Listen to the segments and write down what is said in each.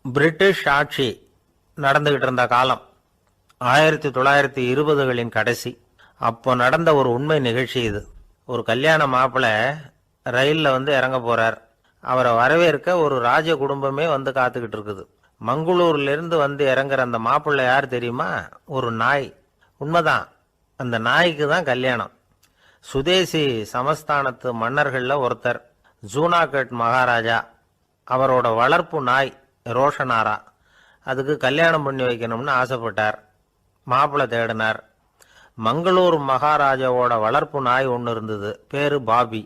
British ஆட்சி நடந்துகிட்டு இருந்த காலம் 1920களின் கடைசி. அப்போ நடந்த ஒரு உண்மை நிகழ்ச்சி இது. ஒரு கல்யாண மாப்பிள்ளை ரயிலில் இறங்க போறார். அவரை வரவேற்க ஒரு ராஜ குடும்பமே காத்துக்கிட்டு இருக்குது. மங்களூர்லேருந்து இறங்குற அந்த மாப்பிள்ளை யார் தெரியுமா? ஒரு நாய். உண்மைதான், அந்த நாய்க்கு தான் கல்யாணம். சுதேசி சமஸ்தானத்து மன்னர்களில் ஒருத்தர் ஜூனாகட் மகாராஜா. அவரோட வளர்ப்பு நாய் ரோஷனாரா. அதுக்கு கல்யாணம் பண்ணி வைக்கணும்னு ஆசைப்பட்டார். மாப்பிள்ளை தேடினார். மங்களூர் மகாராஜாவோட வளர்ப்பு நாய் ஒன்று இருந்தது, பேரு பாபி.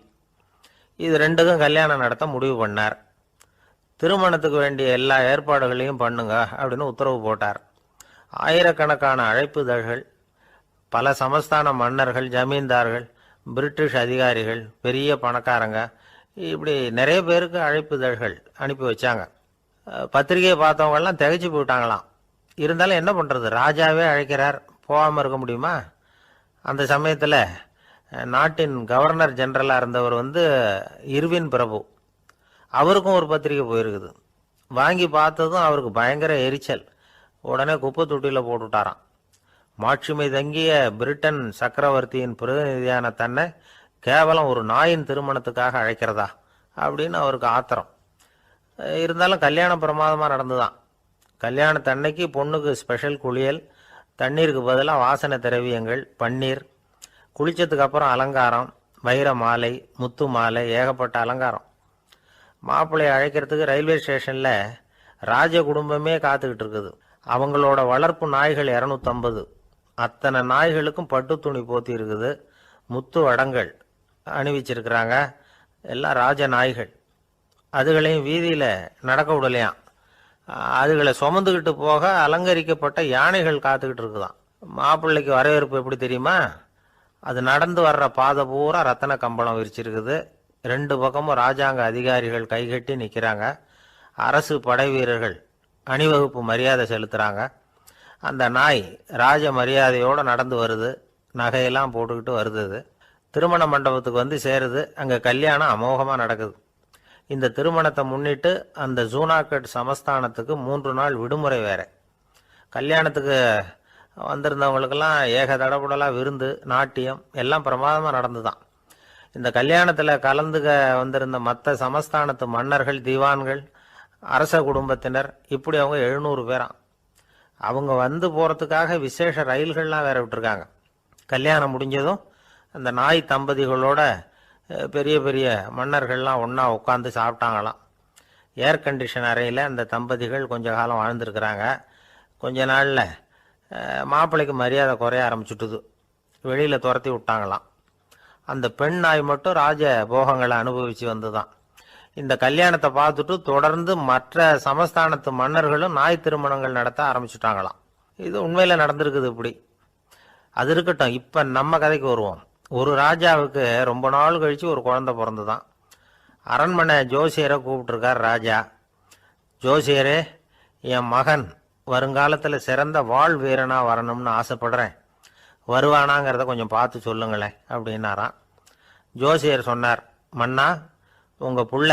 இது ரெண்டுக்கும் கல்யாணம் நடத்த முடிவு பண்ணார். திருமணத்துக்கு வேண்டிய எல்லா ஏற்பாடுகளையும் பண்ணுங்க அப்படின்னு உத்தரவு போட்டார். ஆயிரக்கணக்கான அழைப்புதழ்கள், பல சமஸ்தான மன்னர்கள், ஜமீன்தார்கள், பிரிட்டிஷ் அதிகாரிகள், பெரிய பணக்காரங்க, இப்படி நிறைய பேருக்கு அழைப்புதழ்கள் அனுப்பி வச்சாங்க. பத்திரிகையை பார்த்தவங்கெல்லாம் திகைச்சு போயிட்டாங்களாம். இருந்தாலும் என்ன பண்ணுறது, ராஜாவே அழைக்கிறார், போகாமல் இருக்க முடியுமா? அந்த சமயத்தில் நாட்டின் கவர்னர் ஜெனரலாக இருந்தவர் இர்வின் பிரபு. அவருக்கும் ஒரு பத்திரிகை போயிருக்குது. வாங்கி பார்த்ததும் அவருக்கு பயங்கர எரிச்சல். உடனே குப்பை தொட்டியில் போட்டுவிட்டாராம். மாட்சிமை தங்கிய பிரிட்டன் சக்கரவர்த்தியின் பிரதிநிதியான தன்னை கேவலம் ஒரு நாயின் திருமணத்துக்காக அழைக்கிறதா அப்படின்னு அவருக்கு ஆத்திரம். இருந்தாலும் கல்யாணம் பிரமாதமாக நடந்துதான். கல்யாணத்தன்னைக்கு பொண்ணுக்கு ஸ்பெஷல் குளியல், தண்ணீருக்கு பதிலாக வாசனை திரவியங்கள், பன்னீர், குளிச்சதுக்கு அப்புறம் அலங்காரம், வைர மாலை, முத்து மாலை, ஏகப்பட்ட அலங்காரம். மாப்பிள்ளையை அழைக்கிறதுக்கு ரயில்வே ஸ்டேஷனில் ராஜ குடும்பமே காத்துக்கிட்டு இருக்குது. அவங்களோட வளர்ப்பு நாய்கள் 250. அத்தனை நாய்களுக்கும் பட்டு துணி போத்தி இருக்குது. முத்து வடங்கள் அணிவிச்சிருக்கிறாங்க. எல்லாம் ராஜ நாய்கள். அதுகளையும் வீதியில் நடக்க விடலையாம். அதுகளை சுமந்துக்கிட்டு போக அலங்கரிக்கப்பட்ட யானைகள் காத்துக்கிட்டு இருக்குதான். மாப்பிள்ளைக்கு வரவேற்பு எப்படி தெரியுமா? அது நடந்து வர்ற பாதை பூரா ரத்தன கம்பளம் விரிச்சிருக்குது. 2 பக்கமும் ராஜாங்க அதிகாரிகள் கைகட்டி நிற்கிறாங்க. அரசு படை வீரர்கள் அணிவகுப்பு மரியாதை செலுத்துகிறாங்க. அந்த நாய் ராஜ மரியாதையோடு நடந்து வருது. நகையெல்லாம் போட்டுக்கிட்டு வருது. திருமண மண்டபத்துக்கு சேருது. அங்கே கல்யாணம் அமோகமாக நடக்குது. இந்த திருமணத்தை முன்னிட்டு அந்த ஜூனாகட் சமஸ்தானத்துக்கு 3 நாள் விடுமுறை வேற. கல்யாணத்துக்கு வந்திருந்தவங்களுக்கெல்லாம் ஏக தடபுடலாக விருந்து, நாட்டியம் எல்லாம் பிரமாதமாக நடந்துதான். இந்த கல்யாணத்தில் கலந்துக்க வந்திருந்த மற்ற சமஸ்தானத்து மன்னர்கள், திவான்கள், அரச குடும்பத்தினர், இப்படி அவங்க 700 பேராம். அவங்க போகிறதுக்காக விசேஷ ரயில்கள்லாம் வேற விட்டுருக்காங்க. கல்யாணம் முடிஞ்சதும் அந்த நாய் தம்பதிகளோட பெரிய பெரிய மன்னர்கள்லாம் ஒன்றா உட்காந்து சாப்பிட்டாங்களாம். ஏர் கண்டிஷன் அறையில் அந்த தம்பதிகள் கொஞ்ச காலம் வாழ்ந்துருக்கிறாங்க. கொஞ்ச நாளில் மாப்பிள்ளைக்கு மரியாதை குறைய ஆரம்பிச்சுட்டுது. வெளியில் துரத்தி விட்டாங்களாம். அந்த பெண் நாய் மட்டும் ராஜ போகங்களை அனுபவித்து வந்துதான். இந்த கல்யாணத்தை பார்த்துட்டு தொடர்ந்து மற்ற சமஸ்தானத்து மன்னர்களும் நாய் திருமணங்கள் நடத்த ஆரம்பிச்சுட்டாங்களாம். இது உண்மையில் நடந்திருக்குது. இப்படி அது இருக்கட்டும். இப்போ நம்ம கதைக்கு வருவோம். ஒரு ராஜாவுக்கு ரொம்ப நாள் கழித்து ஒரு குழந்தை பிறந்துதான். அரண்மனை ஜோசியரை கூப்பிட்டுருக்கார் ராஜா. ஜோசியரே, என் மகன் வருங்காலத்தில் சிறந்த வாழ் வீரனாக வரணும்னு ஆசைப்படுறேன். வருவானாங்கிறத கொஞ்சம் பார்த்து சொல்லுங்களேன் அப்படின்னாராம். ஜோசியர் சொன்னார், மன்னா, உங்கள் புள்ள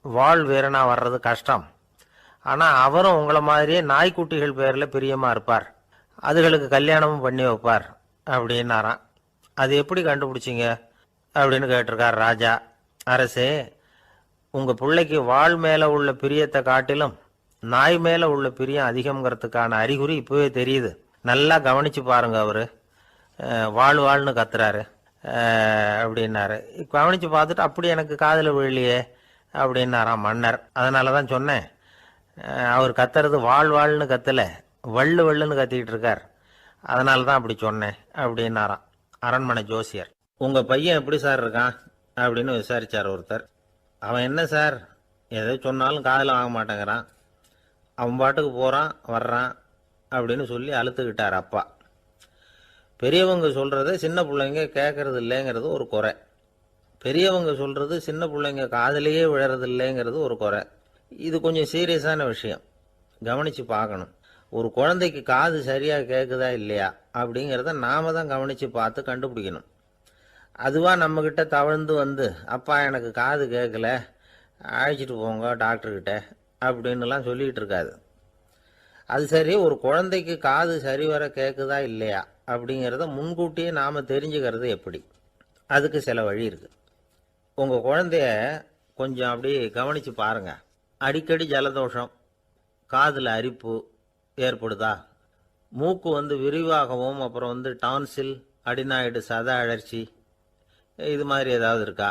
வாழ் வீரனாக வர்றது கஷ்டம். ஆனால் அவரும் உங்களை மாதிரியே நாய்க்குட்டிகள் பேரில் பிரியமாக இருப்பார். அதுகளுக்கு கல்யாணமும் பண்ணி வைப்பார் அப்படின்னாராம். அது எப்படி கண்டுபிடிச்சிங்க அப்படின்னு கேட்டிருக்கார் ராஜா. அரசே, உங்கள் பிள்ளைக்கு வாழ் மேலே உள்ள பிரியத்தை காட்டிலும் நாய் மேலே உள்ள பிரியம் அதிகங்கிறதுக்கான அறிகுறி இப்போவே தெரியுது. நல்லா கவனித்து பாருங்க. அவர் வாழ்னு கத்துறாரு அப்படின்னாரு. கவனித்து பார்த்துட்டு அப்படி எனக்கு காதில் விழலையே அப்படின்னாராம் மன்னர். அதனால தான் சொன்னேன், அவர் கத்துறது வாழ்னு கத்தலை, வள்ளுன்னு கத்திக்கிட்டு இருக்கார். அதனால தான் அப்படி சொன்னேன் அப்படின்னாராம் அரண்மனை ஜோசியர். உங்கள் பையன் எப்படி சார் இருக்கான் அப்படின்னு விசாரித்தார் ஒருத்தர். அவன் என்ன சார், எதை சொன்னாலும் காதில் வாங்க மாட்டேங்கிறான், அவன் பாட்டுக்கு போகிறான் வர்றான் அப்படின்னு சொல்லி அழுத்துக்கிட்டார் அப்பா. பெரியவங்க சொல்கிறத சின்ன பிள்ளைங்க கேட்கறது இல்லைங்கிறது ஒரு குறை. பெரியவங்க சொல்கிறது சின்ன பிள்ளைங்க காதிலேயே விழறது இல்லைங்கிறது ஒரு குறை. இது கொஞ்சம் சீரியஸான விஷயம், கவனித்து பார்க்கணும். ஒரு குழந்தைக்கு காது சரியாக கேட்குதா இல்லையா அப்படிங்கிறத நாம தான் கவனித்து பார்த்து கண்டுபிடிக்கணும். அதுவாக நம்மக்கிட்ட தவழ்ந்து அப்பா எனக்கு காது கேட்கல, அழைச்சிட்டு போங்க டாக்டர்கிட்ட அப்படின்னுலாம் சொல்லிகிட்டு இருக்காது. அது சரி, ஒரு குழந்தைக்கு காது சரிவர கேட்குதா இல்லையா அப்படிங்கிறத முன்கூட்டியே நாம் தெரிஞ்சுக்கிறது எப்படி? அதுக்கு சில வழி இருக்குது. உங்கள் குழந்தைய கொஞ்சம் அப்படி கவனித்து பாருங்கள். அடிக்கடி ஜலதோஷம், காதில் அரிப்பு ஏற்படுதா? மூக்கு விரிவாகவும் அப்புறம் டான்சில், அடினாய்டு, சத அழற்சி இது மாதிரி ஏதாவது இருக்கா?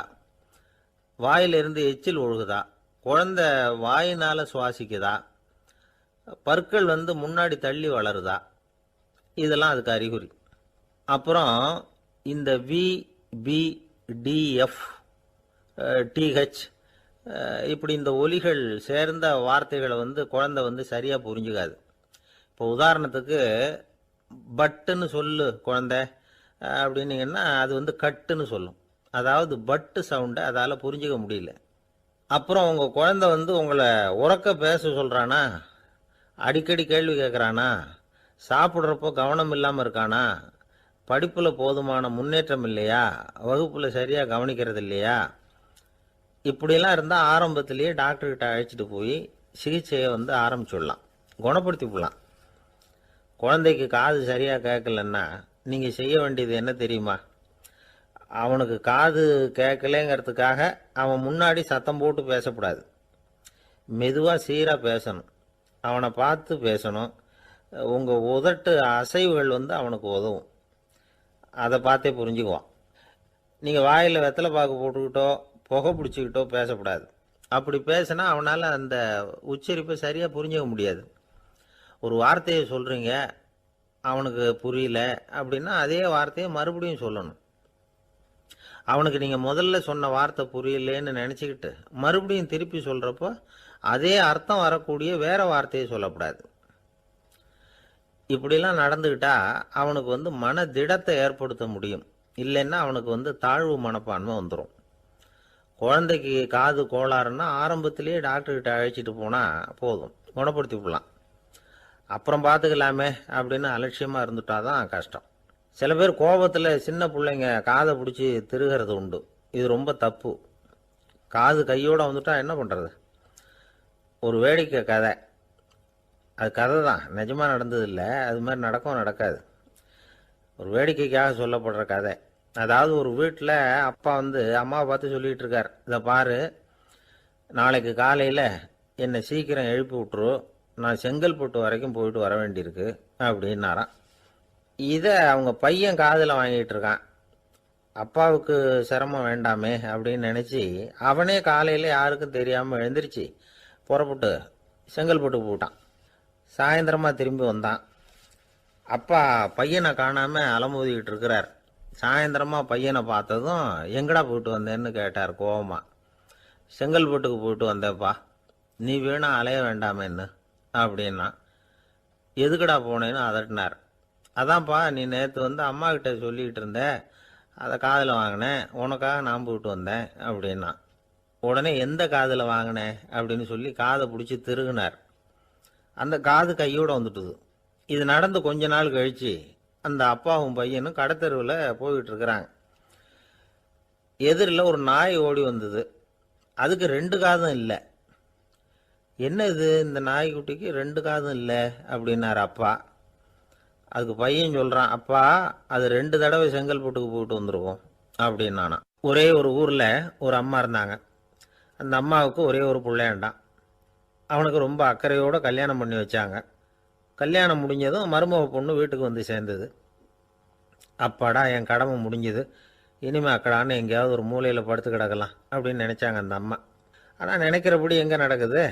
வாயிலிருந்து எச்சில் ஒழுகுதா? குழந்தை வாயினால் சுவாசிக்குதா? பற்கள் முன்னாடி தள்ளி வளருதா? இதெல்லாம் அதுக்கு அறிகுறி. அப்புறம் இந்த வி, பி, டிஎஃப், டிஹெச் இப்படி இந்த ஒலிகள் சேர்ந்த வார்த்தைகளை குழந்தை சரியாக புரிஞ்சுக்காது. இப்போ உதாரணத்துக்கு பட்டுன்னு சொல்லு குழந்தை அப்படின்னீங்கன்னா அது கட்டுன்னு சொல்லும். அதாவது பட்டு சவுண்டை அதால் புரிஞ்சுக்க முடியல. அப்புறம் உங்கள் குழந்தை உங்களை உறக்க பேச சொல்கிறானா? அடிக்கடி கேள்வி கேட்குறானா? சாப்பிட்றப்போ கவனம் இல்லாமல் இருக்கானா? படிப்பில் போதுமான முன்னேற்றம் இல்லையா? வகுப்பில் சரியாக கவனிக்கிறது இல்லையா? இப்படியெல்லாம் இருந்தால் ஆரம்பத்திலேயே டாக்டர்கிட்ட அழைச்சிட்டு போய் சிகிச்சையை ஆரம்பிச்சுடலாம், குணப்படுத்தி விடலாம். குழந்தைக்கு காது சரியாக கேட்கலன்னா நீங்கள் செய்ய வேண்டியது என்ன தெரியுமா? அவனுக்கு காது கேட்கலேங்கிறதுக்காக அவன் முன்னாடி சத்தம் போட்டு பேசக்கூடாது. மெதுவாக சீராக பேசணும். அவனை பார்த்து பேசணும். உங்கள் உதட்டு அசைவுகள் அவனுக்கு உதவும். அதை பார்த்தே புரிஞ்சுக்குவான். நீங்கள் வாயில் வெத்தலை பாக்கு போட்டுக்கிட்டோ புகை பிடிச்சிக்கிட்டோ பேசக்கூடாது. அப்படி பேசினா அவனால் அந்த உச்சரிப்பை சரியாக புரிஞ்சுக்க முடியாது. ஒரு வார்த்தையை சொல்கிறீங்க, அவனுக்கு புரியல அப்படின்னா அதே வார்த்தையை மறுபடியும் சொல்லணும். அவனுக்கு நீங்கள் முதல்ல சொன்ன வார்த்தை புரியலேன்னு நினச்சிக்கிட்டு மறுபடியும் திருப்பி சொல்கிறப்போ அதே அர்த்தம் வரக்கூடிய வேற வார்த்தையை சொல்லக்கூடாது. இப்படிலாம் நடந்துக்கிட்டா அவனுக்கு மன திடத்தை ஏற்படுத்த முடியும். இல்லைன்னா அவனுக்கு தாழ்வு மனப்பான்மை வந்துடும். குழந்தைக்கு காது கோளாறுன்னா ஆரம்பத்திலேயே டாக்டர்கிட்ட அழைச்சிட்டு போனால் போதும், குணப்படுத்தி விடலாம். அப்புறம் பார்த்துக்கலாமே அப்படின்னு அலட்சியமாக இருந்துட்டாதான் கஷ்டம். சில பேர் கோபத்தில் சின்ன பிள்ளைங்க காதை பிடிச்சி திருகிறது உண்டு. இது ரொம்ப தப்பு. காது கையோடு வந்துட்டா என்ன பண்ணுறது? ஒரு வேடிக்கை கதை. அது கதை தான், நிஜமாக நடந்தது இல்லை. அது மாதிரி நடக்கும் நடக்காது. ஒரு வேடிக்கைக்காக சொல்லப்படுற கதை. அதாவது ஒரு வீட்டில் அப்பா அம்மாவை பார்த்து சொல்லிகிட்டு இருக்கார், இதை பாரு, நாளைக்கு காலையில் என்னை சீக்கிரம் எழுப்பி விட்டுரு, நான் செங்கல்பட்டு வரைக்கும் போயிட்டு வர வேண்டியிருக்கு அப்படின்னாராம். இதை அவங்க பையன் காதில் வாங்கிட்டு இருக்கான். அப்பாவுக்கு சிரமம் வேண்டாமே அப்படின்னு நினச்சி அவனே காலையில் யாருக்கும் தெரியாமல் எழுந்திரிச்சு புறப்பட்டு செங்கல்பட்டு போட்டான். சாயந்தரமாக திரும்பி வந்தான். அப்பா பையனை காணாமல் அலமோதிக்கிட்டு இருக்கிறார். சாயந்தரமாக பையனை பார்த்ததும் எங்கடா போயிட்டு வந்தேன்னு கேட்டார் கோவமா. செங்கல்பட்டுக்கு போயிட்டு வந்தேப்பா, நீ வேணா அலைய வேண்டாமேன்னு அப்படின்னா. எதுக்குடா போனேன்னு அதட்டினார். அதான்ப்பா, நீ நேற்று அம்மா கிட்ட சொல்லிக்கிட்டு இருந்த, அதை காதில் வாங்கினேன், உனக்காக நான் போயிட்டு வந்தேன் அப்படின்னா. உடனே எந்த காதில் வாங்கினேன் அப்படின்னு சொல்லி காதை பிடிச்சி திருகுனார். அந்த காது கையோடு வந்துட்டுது. இது நடந்து கொஞ்ச நாள் கழிச்சு அந்த அப்பாவும் பையனும் கடத்தெருவில் போயிட்டு இருக்கிறாங்க. எதிரில் ஒரு நாய் ஓடி வந்தது. அதுக்கு 2 காதும் இல்லை. என்ன இது, இந்த நாய்க்குட்டிக்கு 2 காதும் இல்லை அப்படின்னார் அப்பா. அதுக்கு பையன் சொல்கிறான், அப்பா அது 2 தடவை செங்கல்பட்டுக்கு போயிட்டு வந்துருக்கும் அப்படின்னானா. ஒரே ஒரு ஊரில் ஒரு அம்மா இருந்தாங்க. அந்த அம்மாவுக்கு ஒரே ஒரு பிள்ளையாண்டான். அவனுக்கு ரொம்ப அக்கறையோடு கல்யாணம் பண்ணி வச்சாங்க. கல்யாணம் முடிஞ்சதும் மருமக பொண்ணு வீட்டுக்கு சேர்ந்தது. அப்பாடா, என் கடமை முடிஞ்சது, இனிமேல் அக்கடான்னு எங்கேயாவது ஒரு மூலையில் படுத்து கிடக்கலாம் அப்படின்னு நினச்சாங்க அந்த அம்மா. ஆனால் நினைக்கிறபடி எங்கே நடக்குது?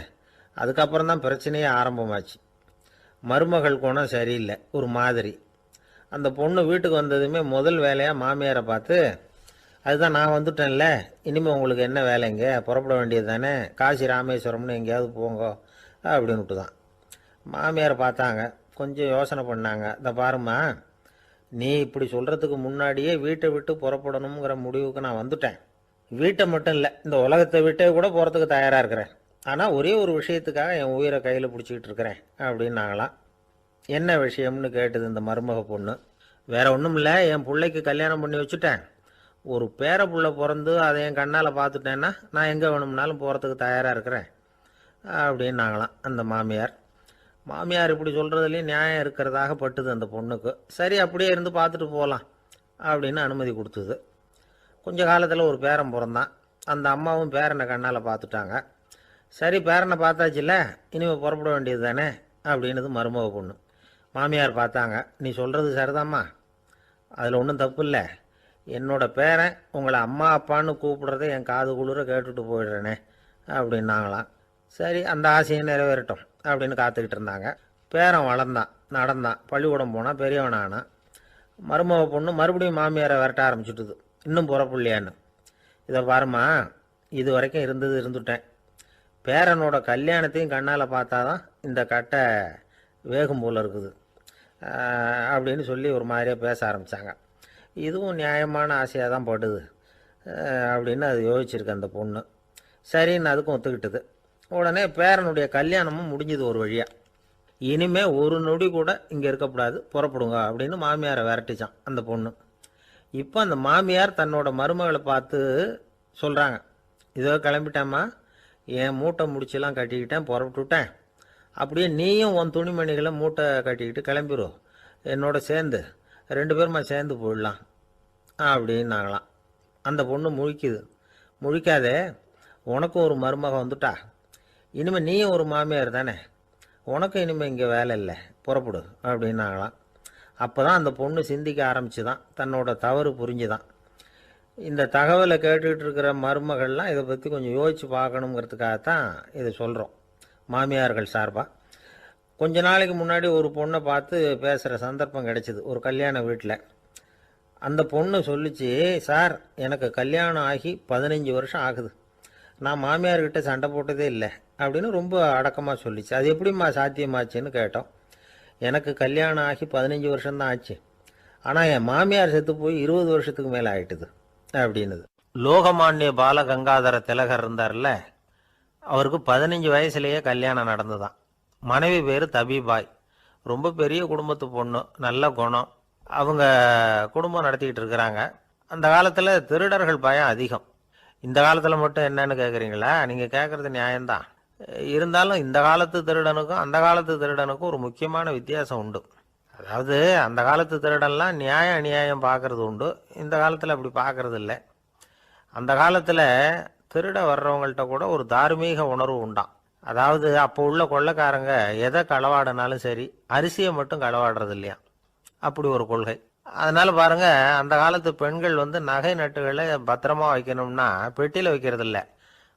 அதுக்கப்புறம் தான் பிரச்சனையே ஆரம்பமாச்சு. மருமகள் குணம் சரியில்லை, ஒரு மாதிரி. அந்த பொண்ணு வீட்டுக்கு வந்ததுமே முதல் வேலையாக மாமியாரை பார்த்து, அதுதான் நான் வந்துட்டேன்ல, இனிமேல் உங்களுக்கு என்ன வேலைங்க, புறப்பட வேண்டியது தானே, காசி ராமேஸ்வரம்னு எங்கேயாவது போங்க அப்படின்னுட்டு தான். மாமியாரை பார்த்தாங்க, கொஞ்சம் யோசனை பண்ணாங்க. இந்த பாருமா, நீ இப்படி சொல்கிறதுக்கு முன்னாடியே வீட்டை விட்டு புறப்படணுங்கிற முடிவுக்கு நான் வந்துட்டேன். வீட்டை மட்டும் இல்லை, இந்த உலகத்தை விட்டே கூட போகிறதுக்கு தயாராக இருக்கிறேன். ஆனால் ஒரே ஒரு விஷயத்துக்காக என் உயிரை கையில் பிடிச்சிக்கிட்டு இருக்கிறேன் அப்படின்னாங்களாம். என்ன விஷயம்னு கேட்டது இந்த மருமக பொண்ணு. வேற ஒன்றும் இல்லை, என் பிள்ளைக்கு கல்யாணம் பண்ணி வச்சுட்டேன். ஒரு பேர புள்ள பிறந்து அதை என் கண்ணால் பார்த்துட்டேன்னா நான் எங்கே வேணும்னாலும் போகிறதுக்கு தயாராக இருக்கிறேன். அப்படின்னாங்களாம் அந்த மாமியார். மாமியார் இப்படி சொல்கிறதுலேயும் நியாயம் இருக்கிறதாக பட்டுது அந்த பொண்ணுக்கு. சரி அப்படியே இருந்து பார்த்துட்டு போகலாம் அப்படின்னு அனுமதி கொடுத்தது. கொஞ்ச காலத்தில் ஒரு பேரன் பிறந்தான். அந்த அம்மாவும் பேரனை கண்ணால் பார்த்துட்டாங்க. சரி பேரனை பார்த்தாச்சுல்ல, இனிமேல் புறப்பட வேண்டியது தானே அப்படின்னது மருமக பொண்ணு. மாமியார் பார்த்தாங்க. நீ சொல்கிறது சரிதாம்மா, அதில் ஒன்றும் தப்பு இல்லை. என்னோட பேரன் உங்களை அம்மா அப்பான்னு கூப்பிடுறத என் காது குளிர கேட்டுட்டு போயிடுறேனே அப்படின்னாங்களாம். சரி அந்த ஆசையை நிறைவேறட்டும் அப்படின்னு காத்துக்கிட்டு இருந்தாங்க. பேரன் வளர்ந்தான், நடந்தான், பள்ளிக்கூடம் போனால் பெரியவனானான். மருமக பொண்ணு மறுபடியும் மாமியாரை விரட்ட ஆரம்பிச்சுட்டுது, இன்னும் புறப்புள்ளையான்னு. இதை பாருமா, இது வரைக்கும் இருந்துட்டேன். பேரனோட கல்யாணத்தையும் கண்ணால் பார்த்தா தான் இந்த கட்டை வேகும் போல் இருக்குது அப்படின்னு சொல்லி ஒரு மாதிரியாக பேச ஆரம்பித்தாங்க. இதுவும் நியாயமான ஆசையாக தான் படுது அப்படின்னு அது யோசிச்சிருக்கு அந்த பொண்ணு. சரின்னு அதுக்கும் ஒத்துக்கிட்டது. உடனே பேரனுடைய கல்யாணமும் முடிஞ்சது ஒரு வழியாக. இனிமே ஒரு நொடி கூட இங்கே இருக்கக்கூடாது, புறப்படுங்க அப்படின்னு மாமியாரை விரட்டிச்சான் அந்த பொண்ணு. இப்போ அந்த மாமியார் தன்னோட மருமகளை பார்த்து சொல்கிறாங்க, இதோ கிளம்பிட்டேம்மா, என் மூட்டை முடிச்செல்லாம் கட்டிக்கிட்டேன், புறப்பட்டுவிட்டேன். அப்படியே நீயும் உன் துணிமணிகளை மூட்டை கட்டிக்கிட்டு கிளம்பிடும், என்னோட சேர்ந்து 2 பேருமா சேர்ந்து போயிடலாம் அப்படின்னாங்களாம். அந்த பொண்ணு முழிக்குது. முழிக்காதே, உனக்கும் ஒரு மருமக வந்துட்டா, இனிமேல் நீயும் ஒரு மாமியார் தானே, உனக்கும் இனிமேல் இங்கே வேலை இல்லை, புறப்படு அப்படின்னாங்களாம். அப்போ தான் அந்த பொண்ணு சிந்திக்க ஆரம்பிச்சுதான், தன்னோட தவறு புரிஞ்சுதான். இந்த தகவலை கேட்டுக்கிட்டு இருக்கிற மருமகள்லாம் இதை பற்றி கொஞ்சம் யோசித்து பார்க்கணுங்கிறதுக்காகத்தான் இதை சொல்கிறோம் மாமியார்கள் சார்பாக. கொஞ்ச நாளைக்கு முன்னாடி ஒரு பொண்ணை பார்த்து பேசுகிற சந்தர்ப்பம் கிடைச்சிது ஒரு கல்யாண வீட்டில். அந்த பொண்ணு சொல்லிச்சு, சார் எனக்கு கல்யாணம் ஆகி 15 வருஷம் ஆகுது, நான் மாமியார்கிட்ட சண்டை போட்டதே இல்லை அப்படின்னு ரொம்ப அடக்கமாக சொல்லிச்சு. அது எப்படிம்மா சாத்தியமாச்சுன்னு கேட்டோம். எனக்கு கல்யாணம் ஆகி 15 வருஷம்தான் ஆச்சு, ஆனால் என் மாமியார் செத்து போய் 20 வருஷத்துக்கு மேலே ஆயிட்டுது அப்படின்னுது. லோகமானிய பாலகங்காதர திலகர் இருந்தார்ல, அவருக்கு 15 வயசுலேயே கல்யாணம் நடந்துதான். மனைவி பேர் தபிபாய், ரொம்ப பெரிய குடும்பத்து பொண்ணு, நல்ல குணம். அவங்க குடும்பம் நடத்திக்கிட்டு இருக்கிறாங்க. அந்த காலத்தில் திருடர்கள் பயம் அதிகம். இந்த காலத்தில் மட்டும் என்னன்னு கேட்குறீங்களா? நீங்கள் கேட்குறது நியாயம்தான். இருந்தாலும் இந்த காலத்து திருடனுக்கும் அந்த காலத்து திருடனுக்கும் ஒரு முக்கியமான வித்தியாசம் உண்டு. அதாவது அந்த காலத்து திருடன்லாம் நியாயம் அநியாயம் பார்க்கறது உண்டு, இந்த காலத்தில் அப்படி பார்க்கறது இல்லை. அந்த காலத்தில் திருட வர்றவங்கள்ட்ட கூட ஒரு தார்மீக உணர்வு உண்டாம். அதாவது அப்போ உள்ள கொள்ளைக்காரங்க எதை களவாடினாலும் சரி, அரிசியை மட்டும் களவாடுறது இல்லையா, அப்படி ஒரு கொள்கை. அதனால பாருங்க, அந்த காலத்து பெண்கள் நகை நட்டுகளை பத்திரமா வைக்கணும்னா பெட்டியில் வைக்கிறது இல்லை,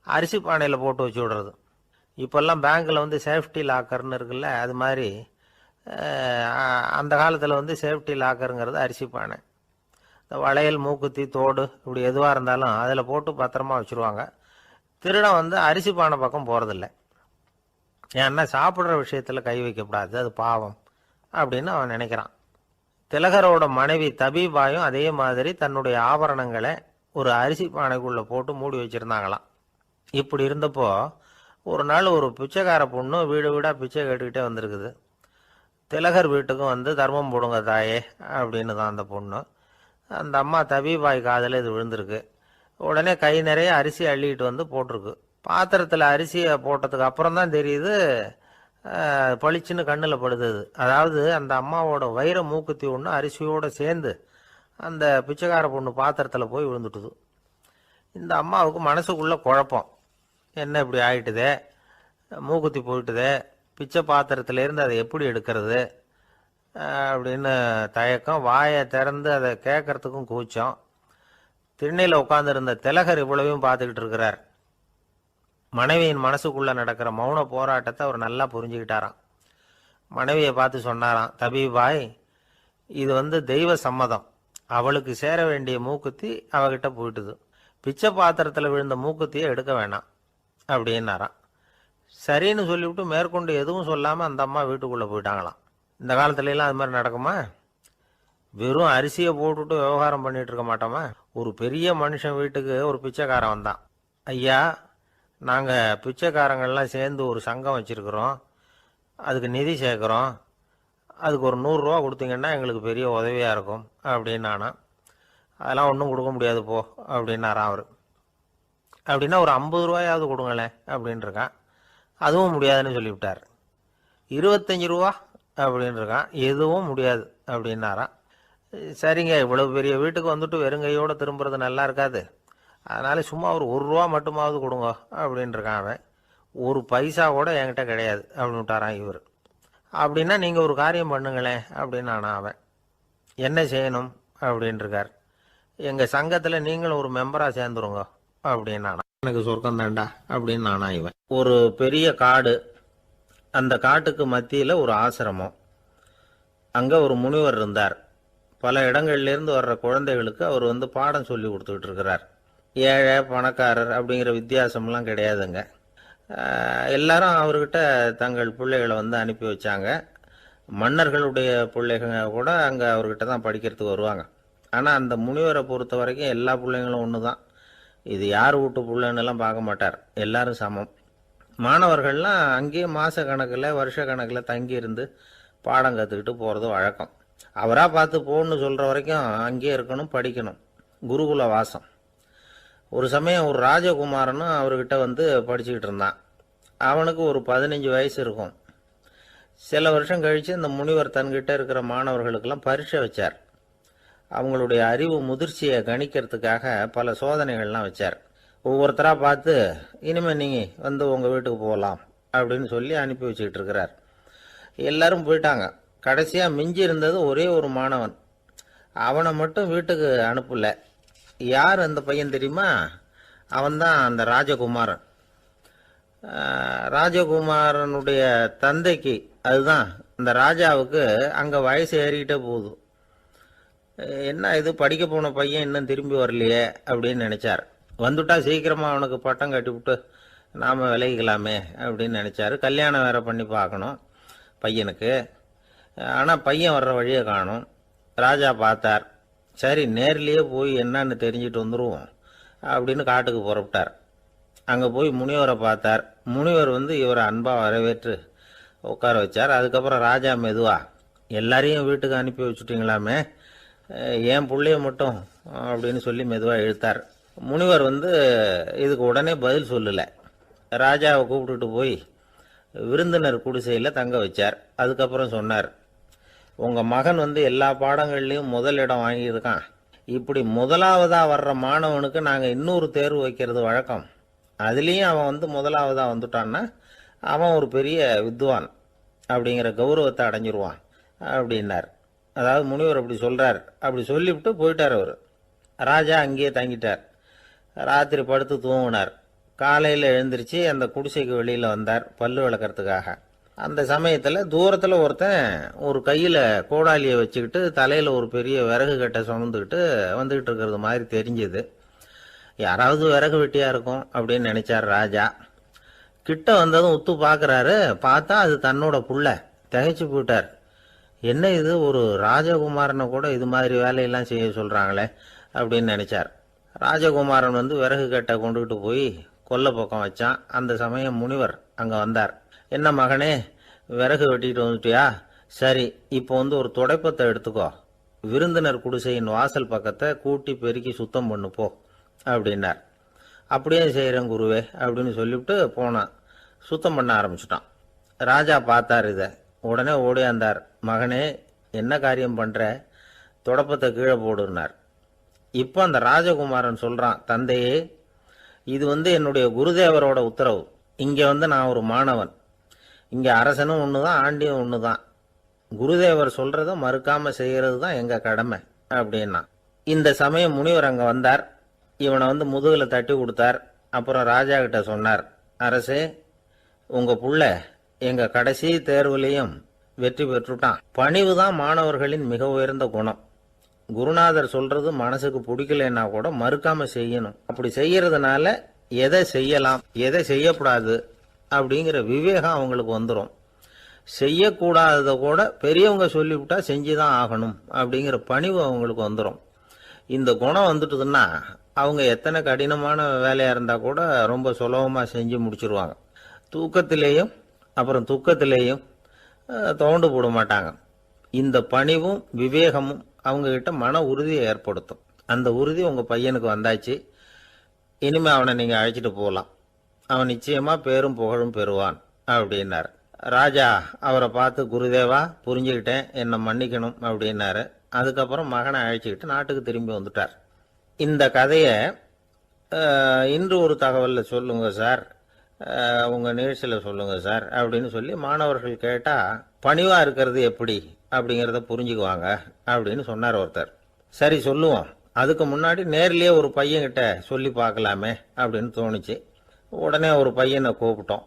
அரிசி பானையில் போட்டு வச்சு விடுறது. இப்போல்லாம் பேங்க்கில் சேஃப்டி லாக்கர்னு இருக்குல்ல, அது மாதிரி அந்த காலத்தில் சேஃப்டி லாக்கருங்கிறது அரிசி பானை. இந்த வளையல், மூக்குத்தி, தோடு இப்படி எதுவாக இருந்தாலும் அதில் போட்டு பத்திரமா வச்சுருவாங்க. திருடன் அரிசி பானை பக்கம் போகிறதில்ல. ஏன்னா சாப்பிட்ற விஷயத்தில் கை வைக்கக்கூடாது, அது பாவம் அப்படின்னு அவன் நினைக்கிறான். திலகரோட மனைவி தபிபாயும் அதே மாதிரி தன்னுடைய ஆபரணங்களை ஒரு அரிசி பானைக்குள்ளே போட்டு மூடி வச்சுருந்தாங்களாம். இப்படி இருந்தப்போ ஒரு நாள் ஒரு பிச்சைக்கார பொண்ணு வீடு வீடாக பிச்சை கேட்டுக்கிட்டே வந்திருக்குது. திலகர் வீட்டுக்கும் தர்மம் போடுங்க தாயே அப்படின்னு தான் அந்த பொண்ணு. அந்த அம்மா தபிபாய் காதில் இது விழுந்திருக்கு. உடனே கை நிறைய அரிசி அள்ளிக்கிட்டு போட்டிருக்கு. பாத்திரத்தில் அரிசியை போட்டதுக்கு அப்புறம் தான் தெரியுது, பளிச்சுன்னு கண்ணில் படுது. அதாவது அந்த அம்மாவோட வைர மூக்குத்தி ஒன்று அரிசியோடு சேர்ந்து அந்த பிச்சைக்கார பொண்ணு பாத்திரத்தில் போய் விழுந்துட்டுது. இந்த அம்மாவுக்கு மனசுக்குள்ளே குழப்பம், என்ன இப்படி ஆயிட்டுதே, மூக்குத்தி போயிட்டுதே, பிச்சை பாத்திரத்திலேருந்து அதை எப்படி எடுக்கிறது அப்படின்னு தயக்கம். வாயை திறந்து அதை கேட்கறதுக்கும் கூச்சம். திண்ணையில் உட்காந்துருந்த திலகர் இவ்வளவையும் பார்த்துக்கிட்டு இருக்கிறார். மனைவியின் மனசுக்குள்ளே நடக்கிற மௌன போராட்டத்தை அவர் நல்லா புரிஞ்சுக்கிட்டாராம். மனைவியை பார்த்து சொன்னாராம், தபிபாய், இது தெய்வ சம்மதம், அவளுக்கு சேர வேண்டிய மூக்குத்தி அவகிட்ட போயிட்டுது, பிச்சை பாத்திரத்தில் விழுந்த மூக்குத்தியை எடுக்க வேணாம் அப்படின்னாராம். சரின்னு சொல்லிவிட்டு மேற்கொண்டு எதுவும் சொல்லாமல் அந்த அம்மா வீட்டுக்குள்ளே போயிட்டாங்களாம். இந்த காலத்துலலாம் அது மாதிரி நடக்குமா? வெறும் அரிசியை போட்டுவிட்டு விவகாரம் பண்ணிட்டு இருக்க மாட்டோமா? ஒரு பெரிய மனுஷன் வீட்டுக்கு ஒரு பிச்சைக்காரன் வந்தான். ஐயா, நாங்கள் பிச்சைக்காரங்கள்லாம் சேர்ந்து ஒரு சங்கம் வச்சுருக்குறோம், அதுக்கு நிதி சேர்க்குறோம், அதுக்கு ஒரு 100 ரூபா கொடுத்தீங்கன்னா எங்களுக்கு பெரிய உதவியாக இருக்கும் அப்படின்னானா. அதெல்லாம் ஒன்றும் கொடுக்க முடியாது போ அப்படின்னாரான் அவர். அப்படின்னா ஒரு 50 ரூபாயாவது கொடுங்களேன் அப்படின்ட்டுருக்கான். அதுவும் முடியாதுன்னு சொல்லிவிட்டார். 25 ரூபா அப்படின்னு இருக்கான். எதுவும் முடியாது அப்படின்னாராம். சரிங்க, இவ்வளவு பெரிய வீட்டுக்கு வந்துட்டு வெறுங்கையோடு திரும்புறது நல்லா இருக்காது, அதனால சும்மா ஒரு ரூபா மட்டுமாவது கொடுங்க அப்படின்னு இருக்கான் அவன். ஒரு பைசா கூட என்கிட்ட கிடையாது அப்படின்னு விட்டாரான் இவர். அப்படின்னா நீங்கள் ஒரு காரியம் பண்ணுங்களேன் அப்படின்னானா அவன். என்ன செய்யணும் அப்படின்னு இருக்கார். எங்கள் சங்கத்தில் நீங்களும் ஒரு மெம்பராக சேர்ந்துருங்க அப்படின்னானா. எனக்கு சொர்க்கம் தாண்டா அப்படின்னு நானா இவன். ஒரு பெரிய காடு, அந்த காட்டுக்கு மத்தியில் ஒரு ஆசிரமம். அங்கே ஒரு முனிவர் இருந்தார். பல இடங்கள்லேருந்து வர்ற குழந்தைகளுக்கு அவர் பாடம் சொல்லி கொடுத்துக்கிட்டு இருக்கிறார். ஏழை பணக்காரர் அப்படிங்கிற வித்தியாசம்லாம் கிடையாதுங்க. எல்லாரும் அவர்கிட்ட தங்கள் பிள்ளைகளை அனுப்பி வச்சாங்க. மன்னர்களுடைய பிள்ளைங்க கூட அங்கே அவர்கிட்ட தான் படிக்கிறதுக்கு வருவாங்க. ஆனால் அந்த முனிவரை பொறுத்த வரைக்கும் எல்லா பிள்ளைங்களும் ஒன்று தான். இது யார் வீட்டு பிள்ளைன்னெல்லாம் பார்க்க மாட்டார், எல்லாரும் சமம். மாணவர்கள்லாம் அங்கேயே மாத கணக்கில் வருஷ கணக்கில் தங்கி இருந்து பாடம் கற்றுக்கிட்டு போகிறது வழக்கம். அவராக பார்த்து போகணுன்னு சொல்கிற வரைக்கும் அங்கேயே இருக்கணும், படிக்கணும். குருகுல வாசம். ஒரு சமயம் ஒரு ராஜகுமாரனும் அவர்கிட்ட படிச்சுக்கிட்டு இருந்தான். அவனுக்கு ஒரு 15 வயசு இருக்கும். சில வருஷம் கழித்து இந்த முனிவர் தன்கிட்ட இருக்கிற மாணவர்களுக்கெல்லாம் பரீட்சை வச்சார். அவங்களுடைய அறிவு முதிர்ச்சியை கணிக்கிறதுக்காக பல சோதனைகள்லாம் வச்சார். ஒவ்வொருத்தராக பார்த்து இனிமேல் நீங்கள் உங்கள் வீட்டுக்கு போகலாம் அப்படின்னு சொல்லி அனுப்பி வச்சுக்கிட்டு இருக்கிறார். எல்லாரும் போயிட்டாங்க. கடைசியாக மிஞ்சி இருந்தது ஒரே ஒரு மாணவன். அவனை மட்டும் வீட்டுக்கு அனுப்பல. யார் அந்த பையன் தெரியுமா? அவன்தான் அந்த ராஜகுமாரன். ராஜகுமாரனுடைய தந்தைக்கு, அதுதான் இந்த ராஜாவுக்கு, அங்கே வயசு ஏறிக்கிட்டே போகுது. என்ன இது, படிக்க போன பையன் இன்னும் திரும்பி வரலையே அப்படின்னு நினைச்சார். வந்துட்டா சீக்கிரமாக அவனுக்கு பட்டம் கட்டிவிட்டு நாம் விலகிக்கலாமே அப்படின்னு நினச்சாரு. கல்யாணம் வேற பண்ணி பார்க்கணும் பையனுக்கு. ஆனால் பையன் வர்ற வழியை காணும். ராஜா பார்த்தார். சரி, நேர்லேயே போய் என்னன்னு தெரிஞ்சுட்டு வந்துடுவோம் அப்படின்னு காட்டுக்கு புறப்பட்டார். அங்கே போய் முனிவரை பார்த்தார். முனிவர் இவரை அன்பாக வரவேற்று உட்கார வச்சார். அதுக்கப்புறம் ராஜா மெதுவா, எல்லாரையும் வீட்டுக்கு அனுப்பி வச்சுட்டிங்களாமே, ஏன் பிள்ளைய மட்டும் அப்படின்னு சொல்லி மெதுவாக இழுத்தார். முனிவர் இதுக்கு உடனே பதில் சொல்லலை. ராஜாவை கூப்பிட்டுட்டு போய் விருந்தினர் குடிசையில் தங்க வச்சார். அதுக்கப்புறம் சொன்னார், உங்கள் மகன் எல்லா பாடங்கள்லையும் முதலிடம் வாங்கியிருக்கான். இப்படி முதலாவதாக வர்ற மாணவனுக்கு நாங்கள் இன்னொரு தேர்வு வைக்கிறது வழக்கம். அதுலேயும் அவன் முதலாவதாக வந்துட்டான்னா அவன் ஒரு பெரிய வித்வான் அப்படிங்கிற கௌரவத்தை அடைஞ்சிருவான் அப்படின்னார். அதாவது முனிவர் அப்படி சொல்கிறார். அப்படி சொல்லிவிட்டு போயிட்டார் அவர். ராஜா அங்கேயே தங்கிட்டார். ராத்திரி படுத்து தூங்கினார். காலையில் எழுந்திரிச்சு அந்த குடிசைக்கு வெளியில் வந்தார் பல்லு விளக்கிறதுக்காக. அந்த சமயத்தில் தூரத்தில் ஒருத்தன் ஒரு கையில் கோடாலியை வச்சுக்கிட்டு தலையில் ஒரு பெரிய விறகு கட்டை சுமந்துக்கிட்டு வந்துக்கிட்டு இருக்கிறது மாதிரி தெரிஞ்சது. யாராவது விறகு வெட்டியாக இருக்கும் அப்படின்னு நினைச்சார் ராஜா. கிட்ட வந்ததும் உத்து பார்க்குறாரு. பார்த்தா அது தன்னோட புள்ள. திகைச்சு போயிட்டார். என்ன இது, ஒரு ராஜகுமாரனை கூட இது மாதிரி வேலையெல்லாம் செய்ய சொல்கிறாங்களே அப்படின்னு நினைச்சார். ராஜகுமாரன் விறகு கட்டை கொண்டுகிட்டு போய் கொல்லை பக்கம் வச்சான். அந்த சமயம் முனிவர் அங்கே வந்தார். என்ன மகனே, விறகு வெட்டிட்டு வந்துட்டியா? சரி, இப்போ ஒரு துடைப்பத்தை எடுத்துக்கோ, விருந்தினர் குடிசையின் வாசல் பக்கத்தை கூட்டி பெருக்கி சுத்தம் பண்ணு போ அப்படின்னார். அப்படியே செய்கிறேன் குருவே அப்படின்னு சொல்லிவிட்டு போனான். சுத்தம் பண்ண ஆரம்பிச்சிட்டான். ராஜா பார்த்தார் இதை. உடனே ஓடியாந்தார். மகனே, என்ன காரியம் பண்ணுற? துடைப்பத்தை கீழே போடுனார். இப்போ அந்த ராஜகுமாரன் சொல்கிறான், தந்தையே, இது என்னுடைய குருதேவரோட உத்தரவு. இங்கே நான் ஒரு மாணவன். இங்கே அரசனும் ஒன்று தான், ஆண்டியும் ஒன்று தான். குருதேவர் சொல்கிறத மறுக்காமல் செய்கிறது தான் எங்கள் கடமை அப்படின்னா. இந்த சமயம் முனிவர் அங்கே வந்தார். இவனை முதுகில் தட்டி கொடுத்தார். அப்புறம் ராஜா கிட்ட சொன்னார், அரசே, உங்கள் புள்ள எங்கள் கடைசி தேர்வுலையும் வெற்றி பெற்றுட்டான். பணிவு தான் மாணவர்களின் மிக உயர்ந்த குணம். குருநாதர் சொல்றது மனசுக்கு பிடிக்கலன்னா கூட மறுக்காம செய்யணும். அப்படி செய்யறதுனால எதை செய்யலாம் எதை செய்யக்கூடாது அப்படிங்கிற விவேகம் அவங்களுக்கு வந்துடும். செய்யக்கூடாததை கூட பெரியவங்க சொல்லிவிட்டா செஞ்சுதான் ஆகணும் அப்படிங்கிற பணிவு அவங்களுக்கு வந்துடும். இந்த குணம் வந்துட்டுதுன்னா அவங்க எத்தனை கடினமான வேலையா இருந்தா கூட ரொம்ப சுலபமா செஞ்சு முடிச்சிருவாங்க. தூக்கத்திலேயும் அப்புறம் துக்கத்திலேயும் தோண்டு போட மாட்டாங்க. இந்த பணிவும் விவேகமும் அவங்க கிட்ட மன உறுதியை ஏற்படுத்தும். அந்த உறுதி உங்க பையனுக்கு வந்தாச்சு. இனிமே அவனை நீங்க அழைச்சிட்டு போகலாம். அவன் நிச்சயமா பேரும் புகழும் பெறுவான் அப்படின்னார். ராஜா அவரை பார்த்து, குருதேவா புரிஞ்சுக்கிட்டேன், என்னை மன்னிக்கணும் அப்படின்னாரு. அதுக்கப்புறம் மகனை அழைச்சிக்கிட்டு நாட்டுக்கு திரும்பி வந்துட்டார். இந்த கதையை இன்று ஒரு தகவலில் சொல்லுங்க சார், உங்கள் நிகழ்ச்சியில் சொல்லுங்க சார் அப்படின்னு சொல்லி மாணவர்கள் கேட்டால் பணிவாக இருக்கிறது எப்படி அப்படிங்கிறத புரிஞ்சுக்குவாங்க அப்படின்னு சொன்னார் ஒருத்தர். சரி சொல்லுவோம், அதுக்கு முன்னாடி நேர்லேயே ஒரு பையன்கிட்ட சொல்லி பார்க்கலாமே அப்படின்னு தோணுச்சு. உடனே ஒரு பையனை கூப்பிட்டோம்.